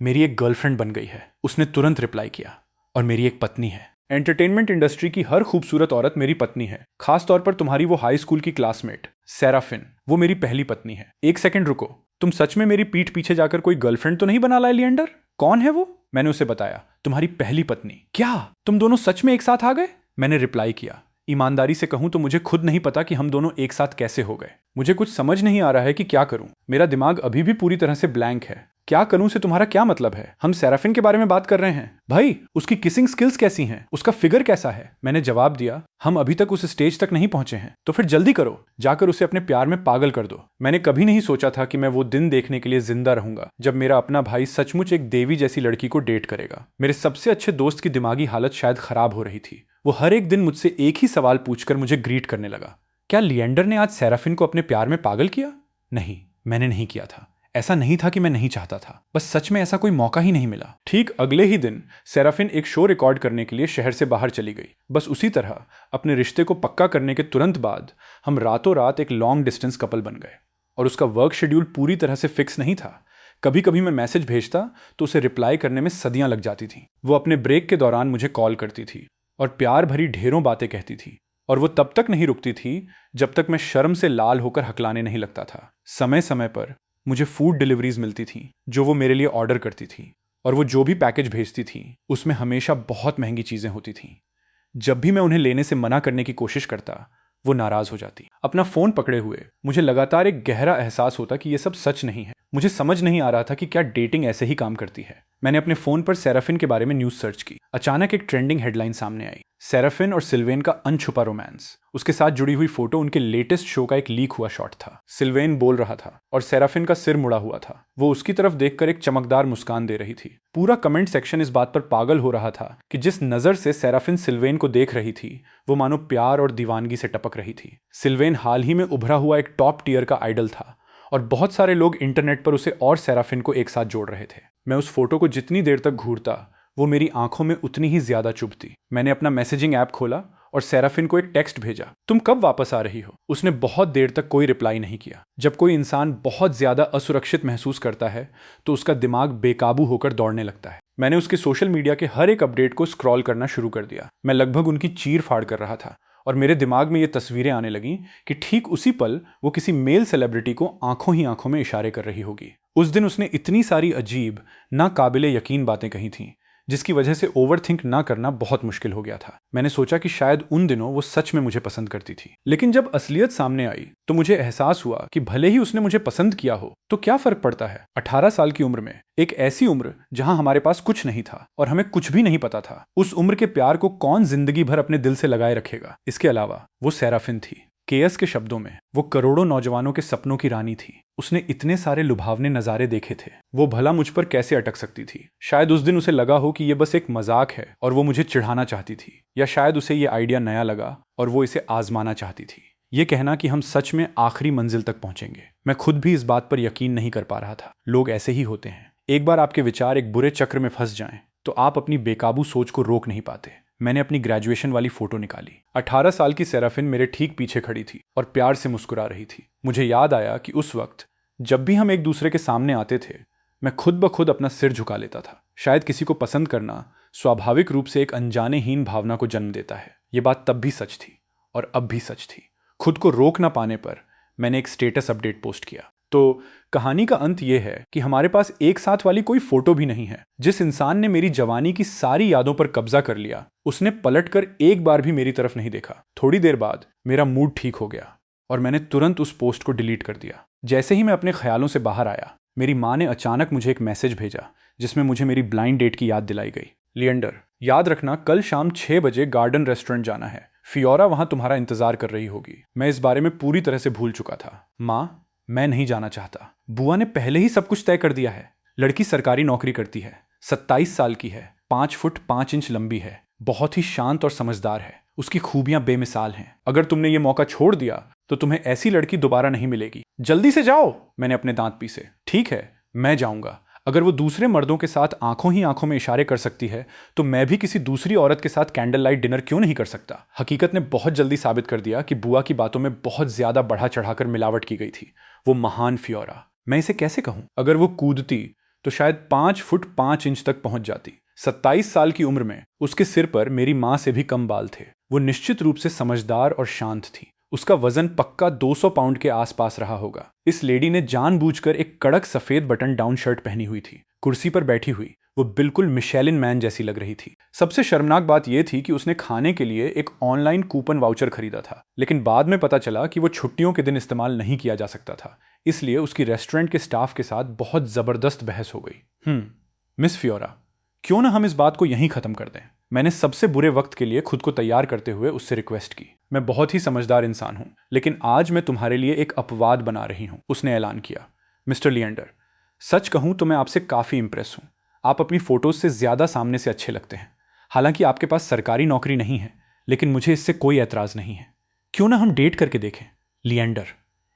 मेरी एक गर्लफ्रेंड बन गई है। उसने तुरंत रिप्लाई किया, और मेरी एक पत्नी है। एंटरटेनमेंट इंडस्ट्री की हर खूबसूरत औरत मेरी पत्नी है, खास तौर पर तुम्हारी वो हाई स्कूल की क्लासमेट सेराफिन। वो मेरी पहली पत्नी है। एक सेकंड रुको, तुम सच में मेरी पीठ पीछे जाकर कोई गर्लफ्रेंड तो नहीं बना लाए लिएंडर? कौन है वो? मैंने उसे बताया, तुम्हारी पहली पत्नी। क्या तुम दोनों सच में एक साथ आ गए? मैंने रिप्लाई किया। ईमानदारी से कहूं तो मुझे खुद नहीं पता कि हम दोनों एक साथ कैसे हो गए। मुझे कुछ समझ नहीं आ रहा है कि क्या करूं। मेरा दिमाग अभी भी पूरी तरह से ब्लैंक है। क्या करूं से तुम्हारा क्या मतलब है? हम सेराफिन के बारे में बात कर रहे हैं। भाई, उसकी किसिंग स्किल्स कैसी हैं? उसका फिगर कैसा है? मैंने जवाब दिया, हम अभी तक उस स्टेज तक नहीं पहुंचे हैं। तो फिर जल्दी करो, जाकर उसे अपने प्यार में पागल कर दो। मैंने कभी नहीं सोचा था कि मैं वो दिन देखने के लिए जिंदा रहूंगा जब मेरा अपना भाई सचमुच एक देवी जैसी लड़की को डेट करेगा। मेरे सबसे अच्छे दोस्त की दिमागी हालत शायद खराब हो रही थी। वो हर एक दिन मुझसे एक ही सवाल पूछकर मुझे ग्रीट करने लगा, क्या लिएंडर ने आज सेराफिन को अपने प्यार में पागल किया? नहीं, मैंने नहीं किया था। ऐसा नहीं था कि मैं नहीं चाहता था, बस सच में ऐसा कोई मौका ही नहीं मिला। ठीक अगले ही दिन सेराफिन एक शो रिकॉर्ड करने के लिए शहर से बाहर चली गई। बस उसी तरह अपने रिश्ते को पक्का करने के तुरंत बाद हम रातों रात एक लॉन्ग डिस्टेंस कपल बन गए। और उसका वर्क शेड्यूल पूरी तरह से फिक्स नहीं था। कभी कभी मैं मैसेज भेजता तो उसे रिप्लाई करने में सदियां लग जाती थीं। वो अपने ब्रेक के दौरान मुझे कॉल करती थी और प्यार भरी ढेरों बातें कहती थी, और वो तब तक नहीं रुकती थी जब तक मैं शर्म से लाल होकर हकलाने नहीं लगता था। समय समय पर मुझे फूड डिलीवरीज मिलती थीं जो वो मेरे लिए ऑर्डर करती थी, और वो जो भी पैकेज भेजती थी उसमें हमेशा बहुत महंगी चीजें होती थीं। जब भी मैं उन्हें लेने से मना करने की कोशिश करता, वो नाराज हो जाती। अपना फोन पकड़े हुए मुझे लगातार एक गहरा एहसास होता कि ये सब सच नहीं है। मुझे समझ नहीं आ रहा था कि क्या डेटिंग ऐसे ही काम करती है। मैंने अपने फोन पर सेराफिन के बारे में न्यूज सर्च की। अचानक एक ट्रेंडिंग हेडलाइन सामने आई, सेराफिन और सिल्वेन का अनछुपा रोमांस। उसके साथ जुड़ी हुई फोटो उनके लेटेस्ट शो का एक लीक हुआ शॉट था। सिल्वेन बोल रहा था और सेराफिन का सिर मुड़ा हुआ था। वो उसकी तरफ देखकर एक चमकदार मुस्कान दे रही थी। पूरा कमेंट सेक्शन इस बात पर पागल हो रहा था कि जिस नजर से सेराफिन सिल्वेन को देख रही थी वो मानो प्यार और दीवानगी से टपक रही थी। सिल्वेन हाल ही में उभरा हुआ एक टॉप टीयर का आइडल था और बहुत सारे लोग इंटरनेट पर उसे और सेराफिन को एक साथ जोड़ रहे थे। मैं उस फोटो को जितनी देर तक घूरता वो मेरी आंखों में उतनी ही ज्यादा चुभती। मैंने अपना मैसेजिंग ऐप खोला और सेराफिन को एक टेक्स्ट भेजा, तुम कब वापस आ रही हो? उसने बहुत देर तक कोई रिप्लाई नहीं किया। जब कोई इंसान बहुत ज्यादा असुरक्षित महसूस करता है तो उसका दिमाग बेकाबू होकर दौड़ने लगता है। मैंने उसके सोशल मीडिया के हर एक अपडेट को स्क्रॉल करना शुरू कर दिया। मैं लगभग उनकी चीर फाड़ कर रहा था और मेरे दिमाग में ये तस्वीरें आने लगीं कि ठीक उसी पल वो किसी मेल सेलिब्रिटी को आंखों ही आंखों में इशारे कर रही होगी। उस दिन उसने इतनी सारी अजीब, नाकाबिले यकीन बातें कही थीं जिसकी वजह से ओवरथिंक ना करना बहुत मुश्किल हो गया था। मैंने सोचा कि शायद उन दिनों वो सच में मुझे पसंद करती थी। लेकिन जब असलियत सामने आई तो मुझे एहसास हुआ कि भले ही उसने मुझे पसंद किया हो तो क्या फर्क पड़ता है। 18 साल की उम्र में, एक ऐसी उम्र जहां हमारे पास कुछ नहीं था और हमें कुछ भी नहीं पता था, उस उम्र के प्यार को कौन जिंदगी भर अपने दिल से लगाए रखेगा? इसके अलावा वो सेराफिन थी। केएस के शब्दों में वो करोड़ों नौजवानों के सपनों की रानी थी। उसने इतने सारे लुभावने नज़ारे देखे थे, वो भला मुझ पर कैसे अटक सकती थी। शायद उस दिन उसे लगा हो कि ये बस एक मजाक है और वो मुझे चिढ़ाना चाहती थी, या शायद उसे ये आइडिया नया लगा और वो इसे आजमाना चाहती थी। ये कहना कि हम सच में आखिरी मंजिल तक पहुंचेंगे, मैं खुद भी इस बात पर यकीन नहीं कर पा रहा था। लोग ऐसे ही होते हैं, एक बार आपके विचार एक बुरे चक्र में फंस जाएं तो आप अपनी बेकाबू सोच को रोक नहीं पाते। मैंने अपनी ग्रेजुएशन वाली फोटो निकाली। 18 साल की सेराफिन मेरे ठीक पीछे खड़ी थी और प्यार से मुस्कुरा रही थी। मुझे याद आया कि उस वक्त जब भी हम एक दूसरे के सामने आते थे, मैं खुद ब खुद अपना सिर झुका लेता था। शायद किसी को पसंद करना स्वाभाविक रूप से एक अनजानेहीन भावना को जन्म देता है। ये बात तब भी सच थी और अब भी सच थी। खुद को रोक ना पाने पर मैंने एक स्टेटस अपडेट पोस्ट किया। तो कहानी का अंत यह है कि हमारे पास एक साथ वाली कोई फोटो भी नहीं है। जिस इंसान ने मेरी जवानी की सारी यादों पर कब्जा कर लिया, उसने पलटकर एक बार भी मेरी तरफ नहीं देखा। थोड़ी देर बाद मेरा मूड ठीक हो गया और मैंने तुरंत उस पोस्ट को डिलीट कर दिया। जैसे ही मैं अपने ख्यालों से बाहर आया, मेरी माँ ने अचानक मुझे एक मैसेज भेजा जिसमें मुझे मेरी ब्लाइंड डेट की याद दिलाई गई। लिएंडर, याद रखना कल शाम 6 बजे गार्डन रेस्टोरेंट जाना है। फियोरा वहां तुम्हारा इंतजार कर रही होगी। मैं इस बारे में पूरी तरह से भूल चुका था। माँ, मैं नहीं जाना चाहता। बुआ ने पहले ही सब कुछ तय कर दिया है। लड़की सरकारी नौकरी करती है, 27 साल की है, 5 फुट 5 इंच लंबी है, बहुत ही शांत और समझदार है। उसकी खूबियां बेमिसाल हैं। अगर तुमने ये मौका छोड़ दिया तो तुम्हें ऐसी लड़की दोबारा नहीं मिलेगी। जल्दी से जाओ। मैंने अपने दांत पीसे। ठीक है, मैं जाऊंगा। अगर वो दूसरे मर्दों के साथ आंखों ही आंखों में इशारे कर सकती है तो मैं भी किसी दूसरी औरत के साथ कैंडल लाइट डिनर क्यों नहीं कर सकता। हकीकत ने बहुत जल्दी साबित कर दिया कि बुआ की बातों में बहुत ज्यादा बढ़ा चढ़ाकर मिलावट की गई थी। वो महान फियोरा, मैं इसे कैसे कहूं, अगर वो कूदती तो शायद 5 फुट 5 इंच तक पहुंच जाती। 27 साल की उम्र में उसके सिर पर मेरी मां से भी कम बाल थे। वो निश्चित रूप से समझदार और शांत थी। उसका वजन पक्का 200 पाउंड के आसपास रहा होगा। इस लेडी ने जानबूझकर एक कड़क सफेद बटन डाउन शर्ट पहनी हुई थी। कुर्सी पर बैठी हुई वो बिल्कुल मिशेलिन मैन जैसी लग रही थी। सबसे शर्मनाक बात यह थी कि उसने खाने के लिए एक ऑनलाइन कूपन वाउचर खरीदा था, लेकिन बाद में पता चला कि वो छुट्टियों के दिन इस्तेमाल नहीं किया जा सकता था। इसलिए उसकी रेस्टोरेंट के स्टाफ के साथ बहुत जबरदस्त बहस हो गई। मिस फियोरा, क्यों ना हम इस बात को यहीं खत्म कर दें। मैंने सबसे बुरे वक्त के लिए खुद को तैयार करते हुए उससे रिक्वेस्ट की। मैं बहुत ही समझदार इंसान हूं, लेकिन आज मैं तुम्हारे लिए एक अपवाद बना रही हूं, उसने ऐलान किया। मिस्टर लिएंडर, सच कहूं तो मैं आपसे काफी इंप्रेस हूं। आप अपनी फोटोज से ज्यादा सामने से अच्छे लगते हैं। हालांकि आपके पास सरकारी नौकरी नहीं है, लेकिन मुझे इससे कोई एतराज नहीं है। क्यों ना हम डेट करके देखें। लिएंडर,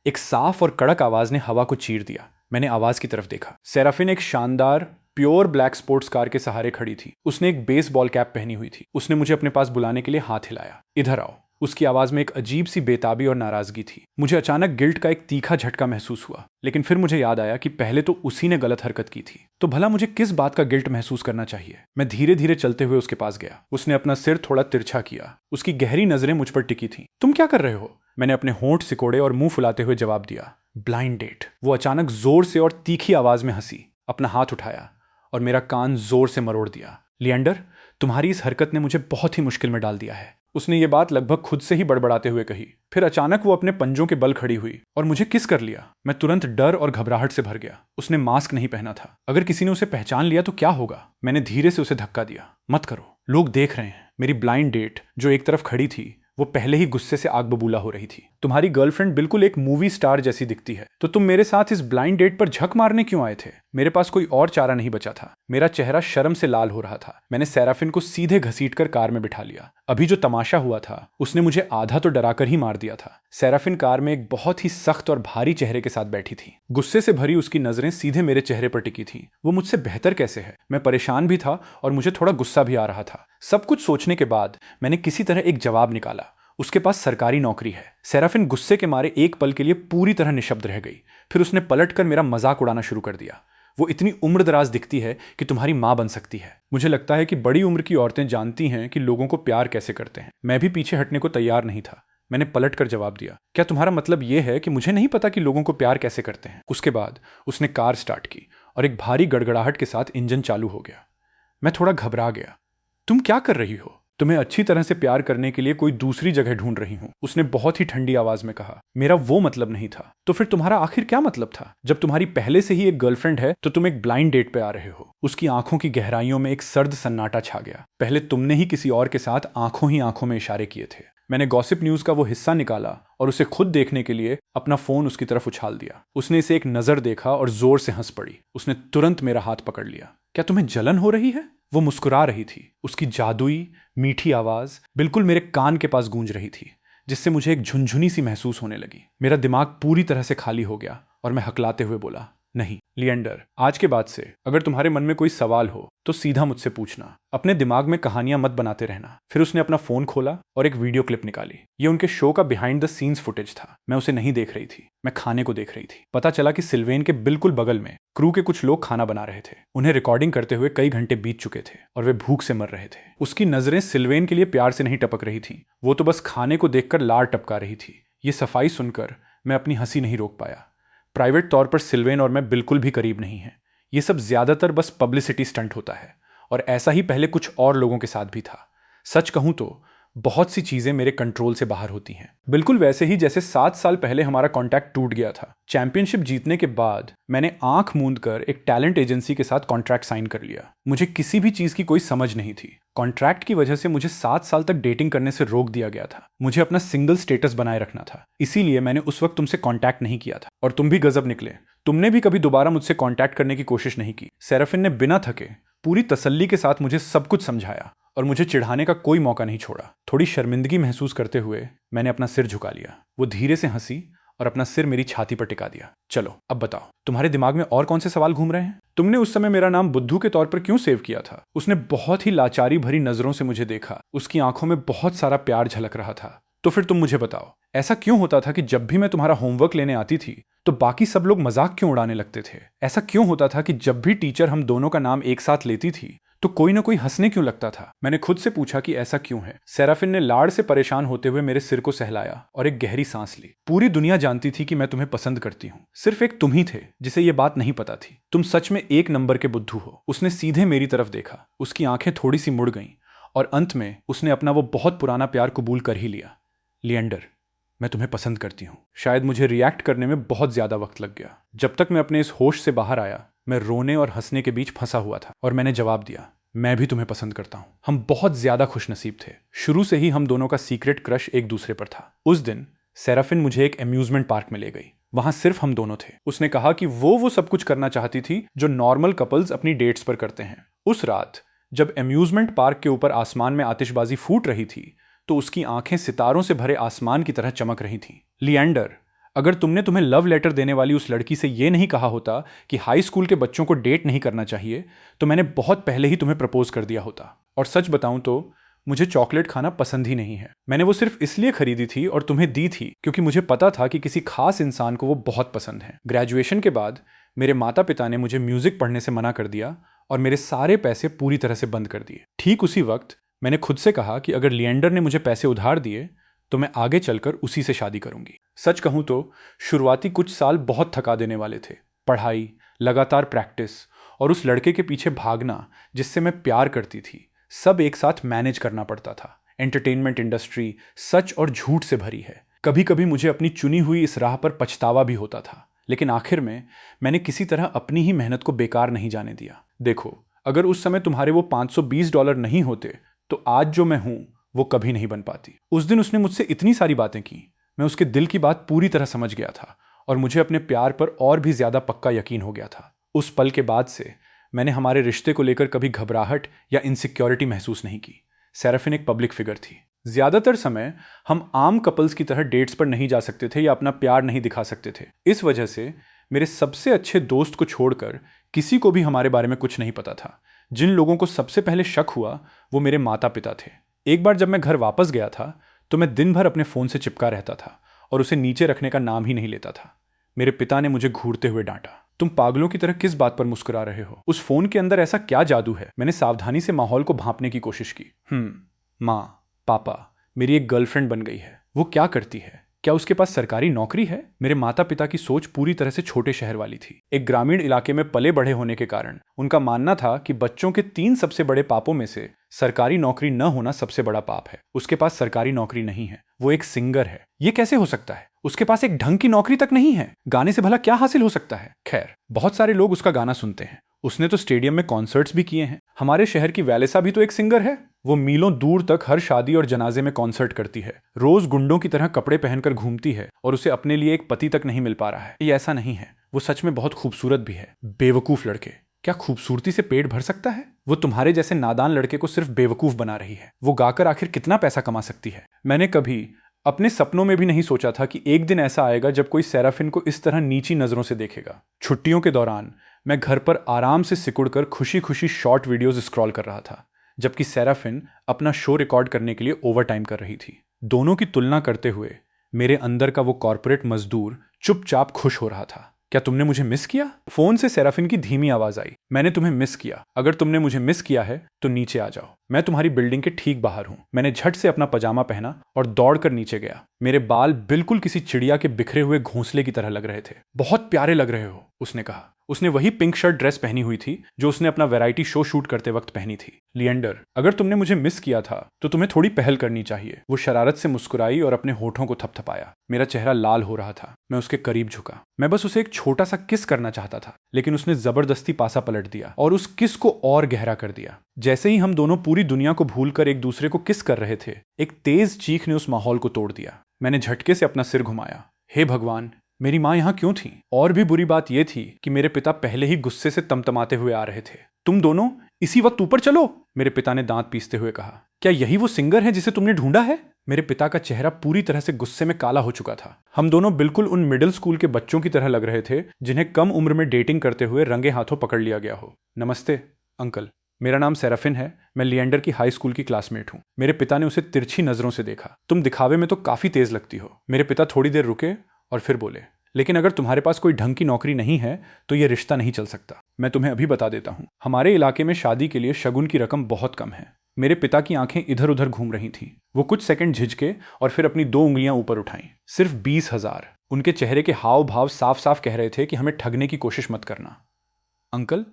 एक साफ और कड़क आवाज ने हवा को चीर दिया। मैंने आवाज की तरफ देखा। सेराफिन एक शानदार प्योर ब्लैक स्पोर्ट्स कार के सहारे खड़ी थी। उसने एक बेसबॉल कैप पहनी हुई थी। उसने मुझे अपने पास बुलाने के लिए हाथ हिलाया। इधर आओ। उसकी आवाज में एक अजीब सी बेताबी और नाराजगी थी। मुझे अचानक गिल्ट का एक तीखा झटका महसूस हुआ, लेकिन फिर मुझे याद आया कि पहले तो उसी ने गलत हरकत की थी, तो भला मुझे किस बात का गिल्ट महसूस करना चाहिए। मैं धीरे धीरे चलते हुए उसके पास गया। उसने अपना सिर थोड़ा तिरछा किया। उसकी गहरी नजरें मुझ पर टिकी थीं। तुम क्या कर रहे हो? मैंने अपने होंठ सिकोड़े और मुंह फुलाते हुए जवाब दिया। Blind date. वो अचानक जोर से और तीखी आवाज में हंसी, अपना हाथ उठाया और मेरा कान जोर से मरोड़ दिया। लिएंडर, तुम्हारी इस हरकत ने मुझे बहुत ही मुश्किल में डाल दिया है। उसने ये बात लगभग खुद से ही बड़बड़ाते हुए कही। फिर अचानक वो अपने पंजों के बल खड़ी हुई और मुझे किस कर लिया। मैं तुरंत डर और घबराहट से भर गया। उसने मास्क नहीं पहना था। अगर किसी ने उसे पहचान लिया तो क्या होगा। मैंने धीरे से उसे धक्का दिया। मत करो, लोग देख रहे हैं। मेरी ब्लाइंड डेट जो एक तरफ खड़ी थी वो पहले ही गुस्से से आग बबूला हो रही थी। तुम्हारी गर्लफ्रेंड बिल्कुल एक मूवी स्टार जैसी दिखती है, तो तुम मेरे साथ इस ब्लाइंड डेट पर झक मारने क्यों आए थे? मेरे पास कोई और चारा नहीं बचा था। मेरा चेहरा शर्म से लाल हो रहा था। मैंने सेराफिन को सीधे घसीटकर कार में बिठा लिया। अभी जो तमाशा हुआ था उसने मुझे आधा तो डराकर ही मार दिया था। सेराफिन कार में एक बहुत ही सख्त और भारी चेहरे के साथ बैठी थी। गुस्से से भरी उसकी नजरें सीधे मेरे चेहरे पर टिकी थी। वो मुझसे बेहतर कैसे है? मैं परेशान भी था और मुझे थोड़ा गुस्सा भी आ रहा था। सब कुछ सोचने के बाद मैंने किसी तरह एक जवाब निकाला। उसके पास सरकारी नौकरी है। सेराफिन गुस्से के मारे एक पल के लिए पूरी तरह निशब्द रह गई। फिर उसने पलटकर मेरा मजाक उड़ाना शुरू कर दिया। वो इतनी उम्रदराज दिखती है कि तुम्हारी माँ बन सकती है। मुझे लगता है कि बड़ी उम्र की औरतें जानती हैं कि लोगों को प्यार कैसे करते हैं। मैं भी पीछे हटने को तैयार नहीं था। मैंने पलटकर जवाब दिया, क्या तुम्हारा मतलब यह है कि मुझे नहीं पता कि लोगों को प्यार कैसे करते हैं? उसके बाद उसने कार स्टार्ट की और एक भारी गड़गड़ाहट के साथ इंजन चालू हो गया। मैं थोड़ा घबरा गया। तुम क्या कर रही हो? तुम्हें अच्छी तरह से प्यार करने के लिए कोई दूसरी जगह ढूंढ रही हूं, उसने बहुत ही ठंडी आवाज में कहा। मेरा वो मतलब नहीं था। तो फिर तुम्हारा आखिर क्या मतलब था? जब तुम्हारी पहले से ही एक गर्लफ्रेंड है तो तुम एक ब्लाइंड डेट पे आ रहे हो। उसकी आंखों की गहराइयों में एक सर्द सन्नाटा छा गया। पहले तुमने ही किसी और के साथ आंखों ही आंखों में इशारे किए थे। मैंने गॉसिप न्यूज का वो हिस्सा निकाला और उसे खुद देखने के लिए अपना फोन उसकी तरफ उछाल दिया। उसने इसे एक नजर देखा और जोर से हंस पड़ी। उसने तुरंत मेरा हाथ पकड़ लिया। क्या तुम्हें जलन हो रही है? वो मुस्कुरा रही थी। उसकी जादुई मीठी आवाज बिल्कुल मेरे कान के पास गूंज रही थी, जिससे मुझे एक झुनझुनी सी महसूस होने लगी। मेरा दिमाग पूरी तरह से खाली हो गया और मैं हकलाते हुए बोला, नहीं लिएंडर, आज के बाद से अगर तुम्हारे मन में कोई सवाल हो तो सीधा मुझसे पूछना। अपने दिमाग में कहानियां मत बनाते रहना। फिर उसने अपना फोन खोला और एक वीडियो क्लिप निकाली। ये उनके शो का बिहाइंड द सीन्स फुटेज था। मैं उसे नहीं देख रही थी, मैं खाने को देख रही थी। पता चला कि सिल्वेन के बिल्कुल बगल में क्रू के कुछ लोग खाना बना रहे थे। उन्हें रिकॉर्डिंग करते हुए कई घंटे बीत चुके थे और वे भूख से मर रहे थे। उसकी नजरें सिल्वेन के लिए प्यार से नहीं टपक रही थी, वो तो बस खाने को देखकर लार टपका रही थी। ये सफाई सुनकर मैं अपनी हंसी नहीं रोक पाया। प्राइवेट तौर पर सिल्वेन और मैं बिल्कुल भी करीब नहीं हैं। ये सब ज्यादातर बस पब्लिसिटी स्टंट होता है और ऐसा ही पहले कुछ और लोगों के साथ भी था। सच कहूं तो बहुत सी चीजें मेरे कंट्रोल से बाहर होती हैं, बिल्कुल वैसे ही जैसे 7 साल पहले हमारा कॉन्ट्रैक्ट टूट गया था। चैंपियनशिप जीतने के बाद मैंने आंख मूंद कर एक टैलेंट एजेंसी के साथ कॉन्ट्रैक्ट साइन कर लिया। मुझे किसी भी चीज की कोई समझ नहीं थी। कॉन्ट्रैक्ट की वजह से मुझे 7 साल तक डेटिंग करने से रोक दिया गया था। मुझे अपना सिंगल स्टेटस बनाए रखना था, इसीलिए मैंने उस वक्त तुमसे कॉन्टैक्ट नहीं किया था। और तुम भी गजब निकले, तुमने भी कभी दोबारा मुझसे कॉन्टैक्ट करने की कोशिश नहीं की। सेराफिन ने बिना थके पूरी तसल्ली के साथ मुझे सब कुछ समझाया और मुझे चिढ़ाने का कोई मौका नहीं छोड़ा। थोड़ी शर्मिंदगी महसूस करते हुए मैंने अपना सिर झुका लिया। वो धीरे से हंसी और अपना सिर मेरी छाती पर टिका दिया। चलो अब बताओ, तुम्हारे दिमाग में और कौन से सवाल घूम रहे हैं? तुमने उस समय मेरा नाम बुद्धू के तौर पर क्यों सेव किया था? उसने बहुत ही लाचारी भरी नजरों से मुझे देखा। उसकी आंखों में बहुत सारा प्यार झलक रहा था। तो फिर तुम मुझे बताओ, ऐसा क्यों होता था कि जब भी मैं तुम्हारा होमवर्क लेने आती थी तो बाकी सब लोग मजाक क्यों उड़ाने लगते थे? ऐसा क्यों होता था कि जब भी टीचर हम दोनों का नाम एक साथ लेती थी तो कोई ना कोई हंसने क्यों लगता था? मैंने खुद से पूछा कि ऐसा क्यों है। सेराफिन ने लाड़ से परेशान होते हुए मेरे सिर को सहलाया और एक गहरी सांस ली। पूरी दुनिया जानती थी कि मैं तुम्हें पसंद करती हूँ, सिर्फ एक तुम ही थे जिसे ये बात नहीं पता थी। तुम सच में एक नंबर के बुद्धू हो। उसने सीधे मेरी तरफ देखा। उसकी आंखें थोड़ी सी मुड़ गईं और अंत में उसने अपना वो बहुत पुराना प्यार कबूल कर ही लिया। लिएंडर, मैं तुम्हें पसंद करती हूँ। शायद मुझे रिएक्ट करने में बहुत ज्यादा वक्त लग गया। जब तक मैं अपने इस होश से बाहर आया, मैं रोने और हंसने के बीच फंसा हुआ था और मैंने जवाब दिया, मैं भी तुम्हें पसंद करता हूँ। हम बहुत ज्यादा खुशनसीब थे। शुरू से ही हम दोनों का सीक्रेट क्रश एक दूसरे पर था। उस दिन सेराफिन मुझे एक अम्यूजमेंट पार्क में ले गई। वहां सिर्फ हम दोनों थे। उसने कहा कि वो सब कुछ करना चाहती थी जो नॉर्मल कपल्स अपनी डेट्स पर करते हैं। उस रात जब अम्यूजमेंट पार्क के ऊपर आसमान में आतिशबाजी फूट रही थी तो उसकी आंखें सितारों से भरे आसमान की तरह चमक रही थीं। लिएंडर, अगर तुमने तुम्हें लव लेटर देने वाली उस लड़की से ये नहीं कहा होता कि हाई स्कूल के बच्चों को डेट नहीं करना चाहिए तो मैंने बहुत पहले ही तुम्हें प्रपोज कर दिया होता। और सच बताऊं तो मुझे चॉकलेट खाना पसंद ही नहीं है। मैंने वो सिर्फ इसलिए खरीदी थी और तुम्हें दी थी क्योंकि मुझे पता था कि किसी खास इंसान को वो बहुत पसंद है। ग्रेजुएशन के बाद मेरे माता पिता ने मुझे म्यूजिक पढ़ने से मना कर दिया और मेरे सारे पैसे पूरी तरह से बंद कर दिए। ठीक उसी वक्त मैंने खुद से कहा कि अगर लिएंडर ने मुझे पैसे उधार दिए तो मैं आगे चलकर उसी से शादी करूंगी। सच कहूं तो शुरुआती कुछ साल बहुत थका देने वाले थे। पढ़ाई, लगातार प्रैक्टिस और उस लड़के के पीछे भागना जिससे मैं प्यार करती थी, सब एक साथ मैनेज करना पड़ता था। एंटरटेनमेंट इंडस्ट्री सच और झूठ से भरी है। कभी कभी मुझे अपनी चुनी हुई इस राह पर पछतावा भी होता था, लेकिन आखिर में मैंने किसी तरह अपनी ही मेहनत को बेकार नहीं जाने दिया। देखो, अगर उस समय तुम्हारे वो $520 नहीं होते तो आज जो मैं हूं वो कभी नहीं बन पाती। उस दिन उसने मुझसे इतनी सारी बातें की। मैं उसके दिल की बात पूरी तरह समझ गया था और मुझे अपने प्यार पर और भी ज्यादा पक्का यकीन हो गया था। उस पल के बाद से मैंने हमारे रिश्ते को लेकर कभी घबराहट या इनसिक्योरिटी महसूस नहीं की। सेराफिन एक पब्लिक फिगर थी। ज्यादातर समय हम आम कपल्स की तरह डेट्स पर नहीं जा सकते थे या अपना प्यार नहीं दिखा सकते थे। इस वजह से मेरे सबसे अच्छे दोस्त को छोड़कर किसी को भी हमारे बारे में कुछ नहीं पता था। जिन लोगों को सबसे पहले शक हुआ वो मेरे माता पिता थे। एक बार जब मैं घर वापस गया था तो मैं दिन भर अपने फोन से चिपका रहता था और उसे नीचे रखने का नाम ही नहीं लेता था। मेरे पिता ने मुझे घूरते हुए डांटा, तुम पागलों की तरह किस बात पर मुस्कुरा रहे हो? उस फोन के अंदर ऐसा क्या जादू है? मैंने सावधानी से माहौल को भांपने की कोशिश की। माँ, पापा, मेरी एक गर्लफ्रेंड बन गई है। वो क्या करती है? क्या उसके पास सरकारी नौकरी है? मेरे माता पिता की सोच पूरी तरह से छोटे शहर वाली थी। एक ग्रामीण इलाके में पले बढ़े होने के कारण उनका मानना था कि बच्चों के 3 सबसे बड़े पापों में से सरकारी नौकरी न होना सबसे बड़ा पाप है। उसके पास सरकारी नौकरी नहीं है, वो एक सिंगर है। ये कैसे हो सकता है? उसके पास एक ढंग की नौकरी तक नहीं है। गाने से भला क्या हासिल हो सकता है? खैर, बहुत सारे लोग उसका गाना सुनते हैं। उसने तो स्टेडियम में कॉन्सर्ट्स भी किए हैं। हमारे शहर की वैलेसा भी तो एक सिंगर है। वो मीलों दूर तक हर शादी और जनाजे में कॉन्सर्ट करती है, रोज गुंडों की तरह कपड़े पहनकर घूमती है और उसे अपने लिए एक पति तक नहीं मिल पा रहा है। ये ऐसा नहीं है, वो सच में बहुत खूबसूरत भी है। बेवकूफ लड़के, क्या खूबसूरती से पेट भर सकता है? वो तुम्हारे जैसे नादान लड़के को सिर्फ बेवकूफ बना रही है। वो गाकर आखिर कितना पैसा कमा सकती है? मैंने कभी अपने सपनों में भी नहीं सोचा था कि एक दिन ऐसा आएगा जब कोई सेराफिन को इस तरह नीची नजरों से देखेगा। छुट्टियों के दौरान मैं घर पर आराम से सिकुड़कर खुशी खुशी शॉर्ट वीडियोस स्क्रॉल कर रहा था, जबकि सेराफिन अपना शो रिकॉर्ड करने के लिए ओवर टाइम कर रही थी। दोनों की तुलना करते हुए मेरे अंदर का वो कॉर्पोरेट मजदूर चुपचाप खुश हो रहा था। क्या तुमने मुझे मिस किया? फोन से सेराफिन की धीमी आवाज आई। मैंने तुम्हें मिस किया। अगर तुमने मुझे मिस किया है तो नीचे आ जाओ, मैं तुम्हारी बिल्डिंग के ठीक बाहर हूं। मैंने झट से अपना पजामा पहना और दौड़कर नीचे गया। मेरे बाल बिल्कुल किसी चिड़िया के बिखरे हुए घोंसले की तरह लग रहे थे। बहुत प्यारे लग रहे हो, उसने कहा। उसने वही पिंक शर्ट ड्रेस पहनी हुई थी जो उसने अपना वैरायटी शो शूट करते वक्त पहनी थी। लिएंडर, अगर तुमने मुझे मिस किया था तो तुम्हें थोड़ी पहल करनी चाहिए। वो शरारत से मुस्कुराई और अपने होठों को थपथपाया। मेरा चेहरा लाल हो रहा था। मैं उसके करीब झुका। मैं बस उसे एक छोटा सा किस करना चाहता था, लेकिन उसने जबरदस्ती पासा पलट दिया और उस किस को और गहरा कर दिया। जैसे ही हम दोनों पूरी दुनिया को भूलकर एक दूसरे को किस कर रहे थे, एक तेज चीख ने उस माहौल को तोड़ दिया। मैंने झटके से अपना सिर घुमाया। हे भगवान, मेरी माँ यहाँ क्यों थी? और भी बुरी बात यह थी कि मेरे पिता पहले ही गुस्से से तमतमाते हुए आ रहे थे। तुम दोनों इसी वक्त ऊपर चलो, मेरे पिता ने दांत पीसते हुए कहा। क्या यही वो सिंगर है जिसे तुमने ढूंढा है? मेरे पिता का चेहरा पूरी तरह से गुस्से में काला हो चुका था। हम दोनों बिल्कुल उन मिडिल स्कूल के बच्चों की तरह लग रहे थे जिन्हें कम उम्र में डेटिंग करते हुए रंगे हाथों पकड़ लिया गया हो। नमस्ते अंकल, मेरा नाम सेराफिन है। मैं लिएंडर की हाई स्कूल की क्लासमेट हूँ। मेरे पिता ने उसे तिरछी नजरों से देखा। तुम दिखावे में तो काफी तेज लगती हो। मेरे पिता थोड़ी देर रुके और फिर बोले, लेकिन अगर तुम्हारे पास कोई ढंग की नौकरी नहीं है तो यह रिश्ता नहीं चल सकता। मैं तुम्हें अभी बता देता हूँ, हमारे इलाके में शादी के लिए शगुन की रकम बहुत कम है। मेरे पिता की आंखें इधर उधर घूम रही थीं। वो कुछ सेकंड झिझके और फिर अपनी 2 उंगलियां ऊपर उठाईं। सिर्फ 20,000। उनके चेहरे के हाव भाव साफ साफ कह रहे थे कि हमें ठगने की कोशिश मत करना। अंकल,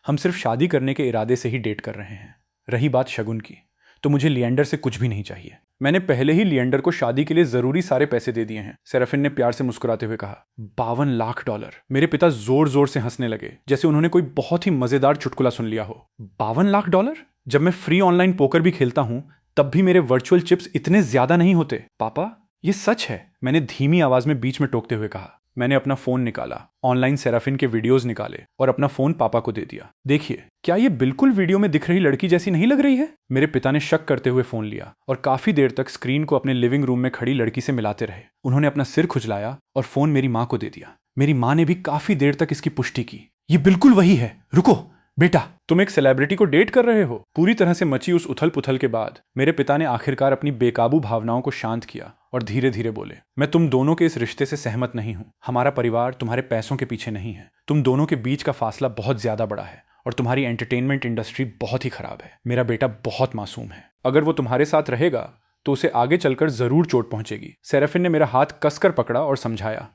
हम सिर्फ शादी करने के इरादे से ही डेट कर रहे हैं। रही बात शगुन की, तो मुझे लिएंडर से कुछ भी नहीं चाहिए। मैंने पहले ही लिएंडर को शादी के लिए जरूरी सारे पैसे दे दिए हैं, सेराफिन ने प्यार से मुस्कुराते हुए कहा। $52 लाख। मेरे पिता जोर जोर से हंसने लगे, जैसे उन्होंने कोई बहुत ही मजेदार चुटकुला सुन लिया हो। $52 लाख? जब मैं फ्री ऑनलाइन पोकर भी खेलता हूं तब भी मेरे वर्चुअल चिप्स इतने ज्यादा नहीं होते। पापा, ये सच है, मैंने धीमी आवाज में बीच में टोकते हुए कहा। मैंने अपना फोन निकाला, ऑनलाइन सेराफिन के वीडियोस निकाले और अपना फोन पापा को दे दिया। देखिए, क्या ये बिल्कुल वीडियो में दिख रही लड़की जैसी नहीं लग रही है? मेरे पिता ने शक करते हुए फोन लिया और काफी देर तक स्क्रीन को अपने लिविंग रूम में खड़ी लड़की से मिलाते रहे। उन्होंने अपना सिर खुजलाया और फोन मेरी माँ को दे दिया। मेरी माँ ने भी काफी देर तक इसकी पुष्टि की। ये बिल्कुल वही है। रुको बेटा, तुम एक सेलिब्रिटी को डेट कर रहे हो? पूरी तरह से मची उस उथल पुथल के बाद मेरे पिता ने आखिरकार अपनी बेकाबू भावनाओं को शांत किया और धीरे धीरे बोले, मैं तुम दोनों के इस रिश्ते से सहमत नहीं हूं। हमारा परिवार तुम्हारे पैसों के पीछे नहीं है। तुम दोनों के बीच का फासला बहुत ज्यादा बड़ा है और तुम्हारी एंटरटेनमेंट इंडस्ट्री बहुत ही खराब है। मेरा बेटा बहुत मासूम है। अगर वो तुम्हारे साथ रहेगा तो उसे आगे चलकर जरूर चोट पहुंचेगी। सेराफिन ने मेरा हाथ कसकर पकड़ा और समझाया,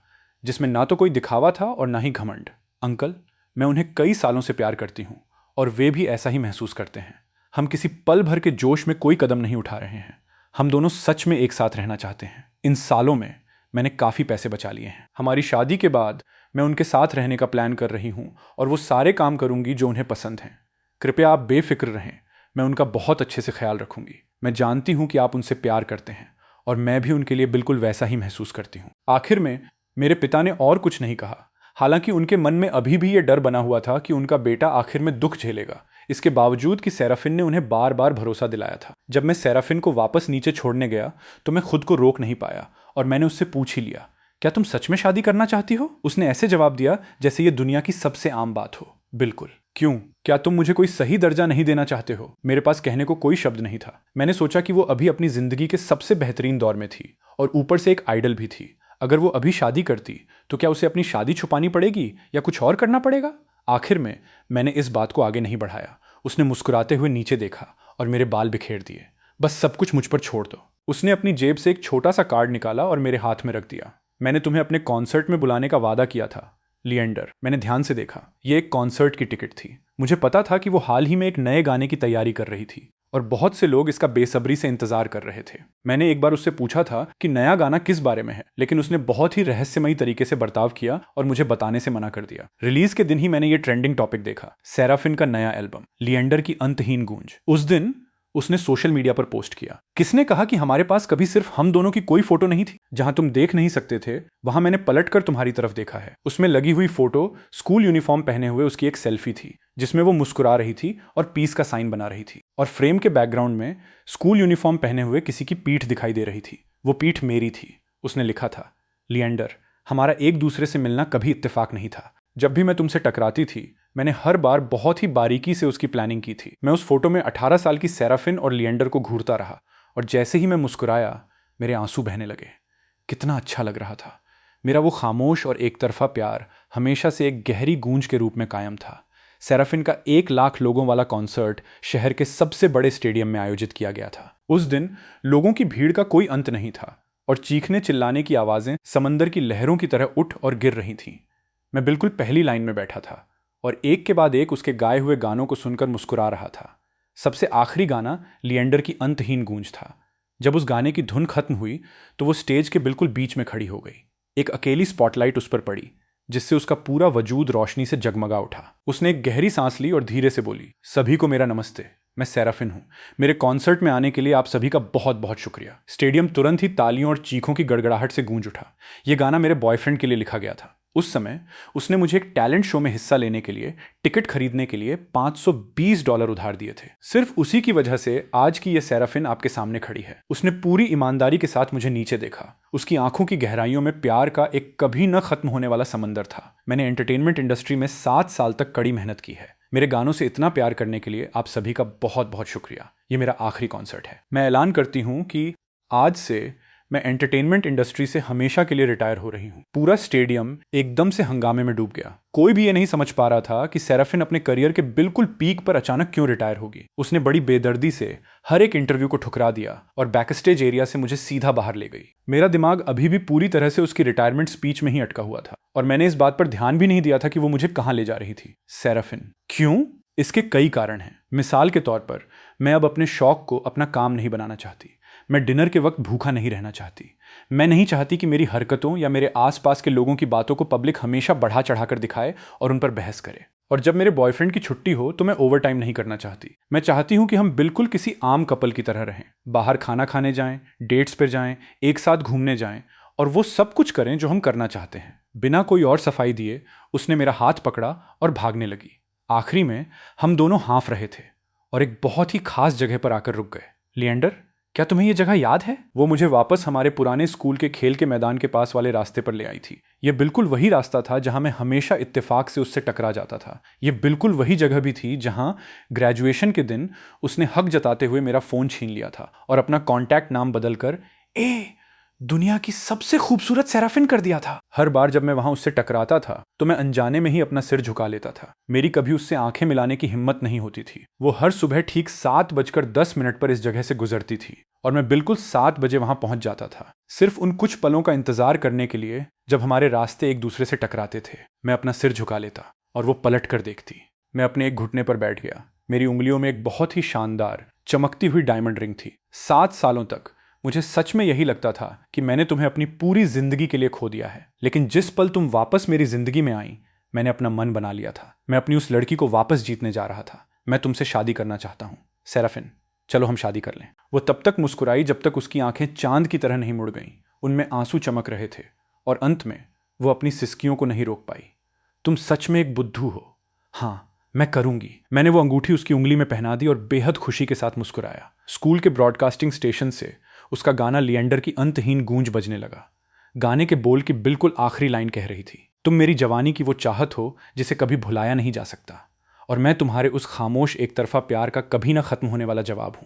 जिसमें ना तो कोई दिखावा था और ना ही घमंड। अंकल, मैं उन्हें कई सालों से प्यार करती हूँ और वे भी ऐसा ही महसूस करते हैं। हम किसी पल भर के जोश में कोई कदम नहीं उठा रहे हैं। हम दोनों सच में एक साथ रहना चाहते हैं। इन सालों में मैंने काफ़ी पैसे बचा लिए हैं। हमारी शादी के बाद मैं उनके साथ रहने का प्लान कर रही हूँ और वो सारे काम करूँगी जो उन्हें पसंद हैं। कृपया आप बेफिक्र रहें, मैं उनका बहुत अच्छे से ख्याल रखूँगी। मैं जानती हूँ कि आप उनसे प्यार करते हैं और मैं भी उनके लिए बिल्कुल वैसा ही महसूस करती हूँ। आखिर में मेरे पिता ने और कुछ नहीं कहा, हालांकि उनके मन में अभी भी ये डर बना हुआ था कि उनका बेटा आखिर में दुख झेलेगा। इसके बावजूद कि सेराफिन ने उन्हें बार बार भरोसा दिलाया था। जब मैं सेराफिन को वापस नीचे छोड़ने गया तो मैं खुद को रोक नहीं पाया और मैंने उससे पूछ ही लिया, क्या तुम सच में शादी करना चाहती हो? उसने ऐसे जवाब दिया जैसे ये दुनिया की सबसे आम बात हो। बिल्कुल। क्यों? क्या तुम मुझे कोई सही दर्जा नहीं देना चाहते हो? मेरे पास कहने को कोई शब्द नहीं था। मैंने सोचा कि वो अभी अपनी जिंदगी के सबसे बेहतरीन दौर में थी और ऊपर से एक आइडल भी थी। अगर वो अभी शादी करती तो क्या उसे अपनी शादी छुपानी पड़ेगी या कुछ और करना पड़ेगा? आखिर में मैंने इस बात को आगे नहीं बढ़ाया। उसने मुस्कुराते हुए नीचे देखा और मेरे बाल बिखेर दिए। बस सब कुछ मुझ पर छोड़ दो। उसने अपनी जेब से एक छोटा सा कार्ड निकाला और मेरे हाथ में रख दिया। मैंने तुम्हें अपने कॉन्सर्ट में बुलाने का वादा किया था, लिएंडर। मैंने ध्यान से देखा, ये एक कॉन्सर्ट की टिकट थी। मुझे पता था कि वो हाल ही में एक नए गाने की तैयारी कर रही थी और बहुत से लोग इसका बेसब्री से इंतजार कर रहे थे। मैंने एक बार उससे पूछा था कि नया गाना किस बारे में है, लेकिन उसने बहुत ही रहस्यमयी तरीके से बर्ताव किया और मुझे बताने से मना कर दिया। रिलीज के दिन ही मैंने ये ट्रेंडिंग टॉपिक देखा, सेराफिन का नया एल्बम लिएंडर की अंतहीन गूंज। उस दिन उसने सोशल मीडिया पर पोस्ट किया, किसने कहा कि हमारे पास कभी सिर्फ हम दोनों की कोई फोटो नहीं थी? जहां तुम देख नहीं सकते थे वहां मैंने पलट कर तुम्हारी तरफ देखा है। उसमें लगी हुई फोटो स्कूल यूनिफॉर्म पहने हुए उसकी एक सेल्फी थी, जिसमें वो मुस्कुरा रही थी और पीस का साइन बना रही थी, और फ्रेम के बैकग्राउंड में स्कूल यूनिफॉर्म पहने हुए किसी की पीठ दिखाई दे रही थी। वो पीठ मेरी थी। उसने लिखा था, लिएंडर, हमारा एक दूसरे से मिलना कभी इत्तेफाक नहीं था। जब भी मैं तुमसे टकराती थी मैंने हर बार बहुत ही बारीकी से उसकी प्लानिंग की थी। मैं उस फोटो में 18 साल की सेराफिन और लिएंडर को घूरता रहा, और जैसे ही मैं मुस्कुराया मेरे आंसू बहने लगे। कितना अच्छा लग रहा था। मेरा वो खामोश और एक तरफा प्यार हमेशा से एक गहरी गूंज के रूप में कायम था। सेराफिन का 1 लाख लोगों वाला कॉन्सर्ट शहर के सबसे बड़े स्टेडियम में आयोजित किया गया था। उस दिन लोगों की भीड़ का कोई अंत नहीं था, और चीखने चिल्लाने की आवाजें समंदर की लहरों की तरह उठ और गिर रही थीं। मैं बिल्कुल पहली लाइन में बैठा था और एक के बाद एक उसके गाए हुए गानों को सुनकर मुस्कुरा रहा था। सबसे आखिरी गाना लिएंडर की अंतहीन गूंज था। जब उस गाने की धुन खत्म हुई तो वो स्टेज के बिल्कुल बीच में खड़ी हो गई। एक अकेली स्पॉटलाइट उस पर पड़ी, जिससे उसका पूरा वजूद रोशनी से जगमगा उठा। उसने एक गहरी सांस ली और धीरे से बोली, सभी को मेरा नमस्ते, मैं सेराफिन हूं। मेरे कॉन्सर्ट में आने के लिए आप सभी का बहुत बहुत शुक्रिया। स्टेडियम तुरंत ही तालियों और चीखों की गड़गड़ाहट से गूंज उठा। यह गाना मेरे बॉयफ्रेंड के लिए लिखा गया था। उस समय उसने मुझे एक टैलेंट शो में हिस्सा लेने के लिए टिकट खरीदने के लिए $520 उधार दिए थे। सिर्फ उसी की वजह से आज की यह सेराफिन आपके सामने खड़ी है। उसने पूरी ईमानदारी के साथ मुझे नीचे देखा। उसकी आंखों की गहराइयों में प्यार का एक कभी न खत्म होने वाला समंदर था। मैंने एंटरटेनमेंट इंडस्ट्री में 7 साल तक कड़ी मेहनत की है। मेरे गानों से इतना प्यार करने के लिए आप सभी का बहुत बहुत शुक्रिया। ये मेरा आखिरी कॉन्सर्ट है। मैं ऐलान करती हूँ कि आज से मैं एंटरटेनमेंट इंडस्ट्री से हमेशा के लिए रिटायर हो रही हूँ। पूरा स्टेडियम एकदम से हंगामे में डूब गया। कोई भी ये नहीं समझ पा रहा था कि सेराफिन अपने करियर के बिल्कुल पीक पर अचानक क्यों रिटायर होगी। उसने बड़ी बेदर्दी से हर एक इंटरव्यू को ठुकरा दिया और बैक स्टेज एरिया से मुझे सीधा बाहर ले गई। मेरा दिमाग अभी भी पूरी तरह से उसकी रिटायरमेंट स्पीच में ही अटका हुआ था, और मैंने इस बात पर ध्यान भी नहीं दिया था कि वो मुझे कहाँ ले जा रही थी। सेराफिन क्यों? इसके कई कारण हैं। मिसाल के तौर पर, मैं अब अपने शौक को अपना काम नहीं बनाना चाहती। मैं डिनर के वक्त भूखा नहीं रहना चाहती। मैं नहीं चाहती कि मेरी हरकतों या मेरे आसपास के लोगों की बातों को पब्लिक हमेशा बढ़ा चढ़ाकर दिखाए और उन पर बहस करे। और जब मेरे बॉयफ्रेंड की छुट्टी हो तो मैं ओवर टाइम नहीं करना चाहती। मैं चाहती हूं कि हम बिल्कुल किसी आम कपल की तरह रहें। बाहर खाना खाने जाएं, डेट्स पर जाएं, एक साथ घूमने जाएं, और वो सब कुछ करें जो हम करना चाहते हैं। बिना कोई और सफाई दिए उसने मेरा हाथ पकड़ा और भागने लगी। आखिरी में हम दोनों हाँफ रहे थे और एक बहुत ही खास जगह पर आकर रुक गए। लिएंडर, क्या तुम्हें यह जगह याद है? वो मुझे वापस हमारे पुराने स्कूल के खेल के मैदान के पास वाले रास्ते पर ले आई थी। यह बिल्कुल वही रास्ता था जहां मैं हमेशा इत्तेफाक से उससे टकरा जाता था। यह बिल्कुल वही जगह भी थी जहां ग्रेजुएशन के दिन उसने हक जताते हुए मेरा फोन छीन लिया था और अपना कॉन्टैक्ट नाम बदलकर दुनिया की सबसे खूबसूरत सेराफिन कर दिया था। हर बार जब मैं वहां उससे टकराता था तो मैं अनजाने में ही अपना सिर झुका लेता था। मेरी कभी उससे आंखें मिलाने की हिम्मत नहीं होती थी। वो हर सुबह ठीक 7:10 पर इस जगह से गुजरती थी और मैं बिल्कुल 7 बजे वहां पहुंच जाता था, सिर्फ उन कुछ पलों का इंतजार करने के लिए जब हमारे रास्ते एक दूसरे से टकराते थे। मैं अपना सिर झुका लेता और वो पलट कर देखती। मैं अपने एक घुटने पर बैठ गया। मेरी उंगलियों में एक बहुत ही शानदार चमकती हुई डायमंड रिंग थी। 7 सालों तक मुझे सच में यही लगता था कि मैंने तुम्हें अपनी पूरी जिंदगी के लिए खो दिया है, लेकिन जिस पल तुम वापस मेरी जिंदगी में आई मैंने अपना मन बना लिया था। मैं अपनी उस लड़की को वापस जीतने जा रहा था। मैं तुमसे शादी करना चाहता हूँ सेराफिन, चलो हम शादी कर लें। वो तब तक मुस्कुराई जब तक उसकी आंखें चांद की तरह नहीं मुड़ गईं। उनमें आंसू चमक रहे थे और अंत में वो अपनी सिसकियों को नहीं रोक पाई। तुम सच में एक बुद्धू हो। हाँ, मैं करूंगी। मैंने वो अंगूठी उसकी उंगली में पहना दी और बेहद खुशी के साथ मुस्कुराया। स्कूल के ब्रॉडकास्टिंग स्टेशन से उसका गाना लिएंडर की अंतहीन गूंज बजने लगा। गाने के बोल की बिल्कुल आखिरी लाइन कह रही थी, तुम मेरी जवानी की वो चाहत हो जिसे कभी भुलाया नहीं जा सकता, और मैं तुम्हारे उस खामोश एक तरफा प्यार का कभी ना खत्म होने वाला जवाब हूं।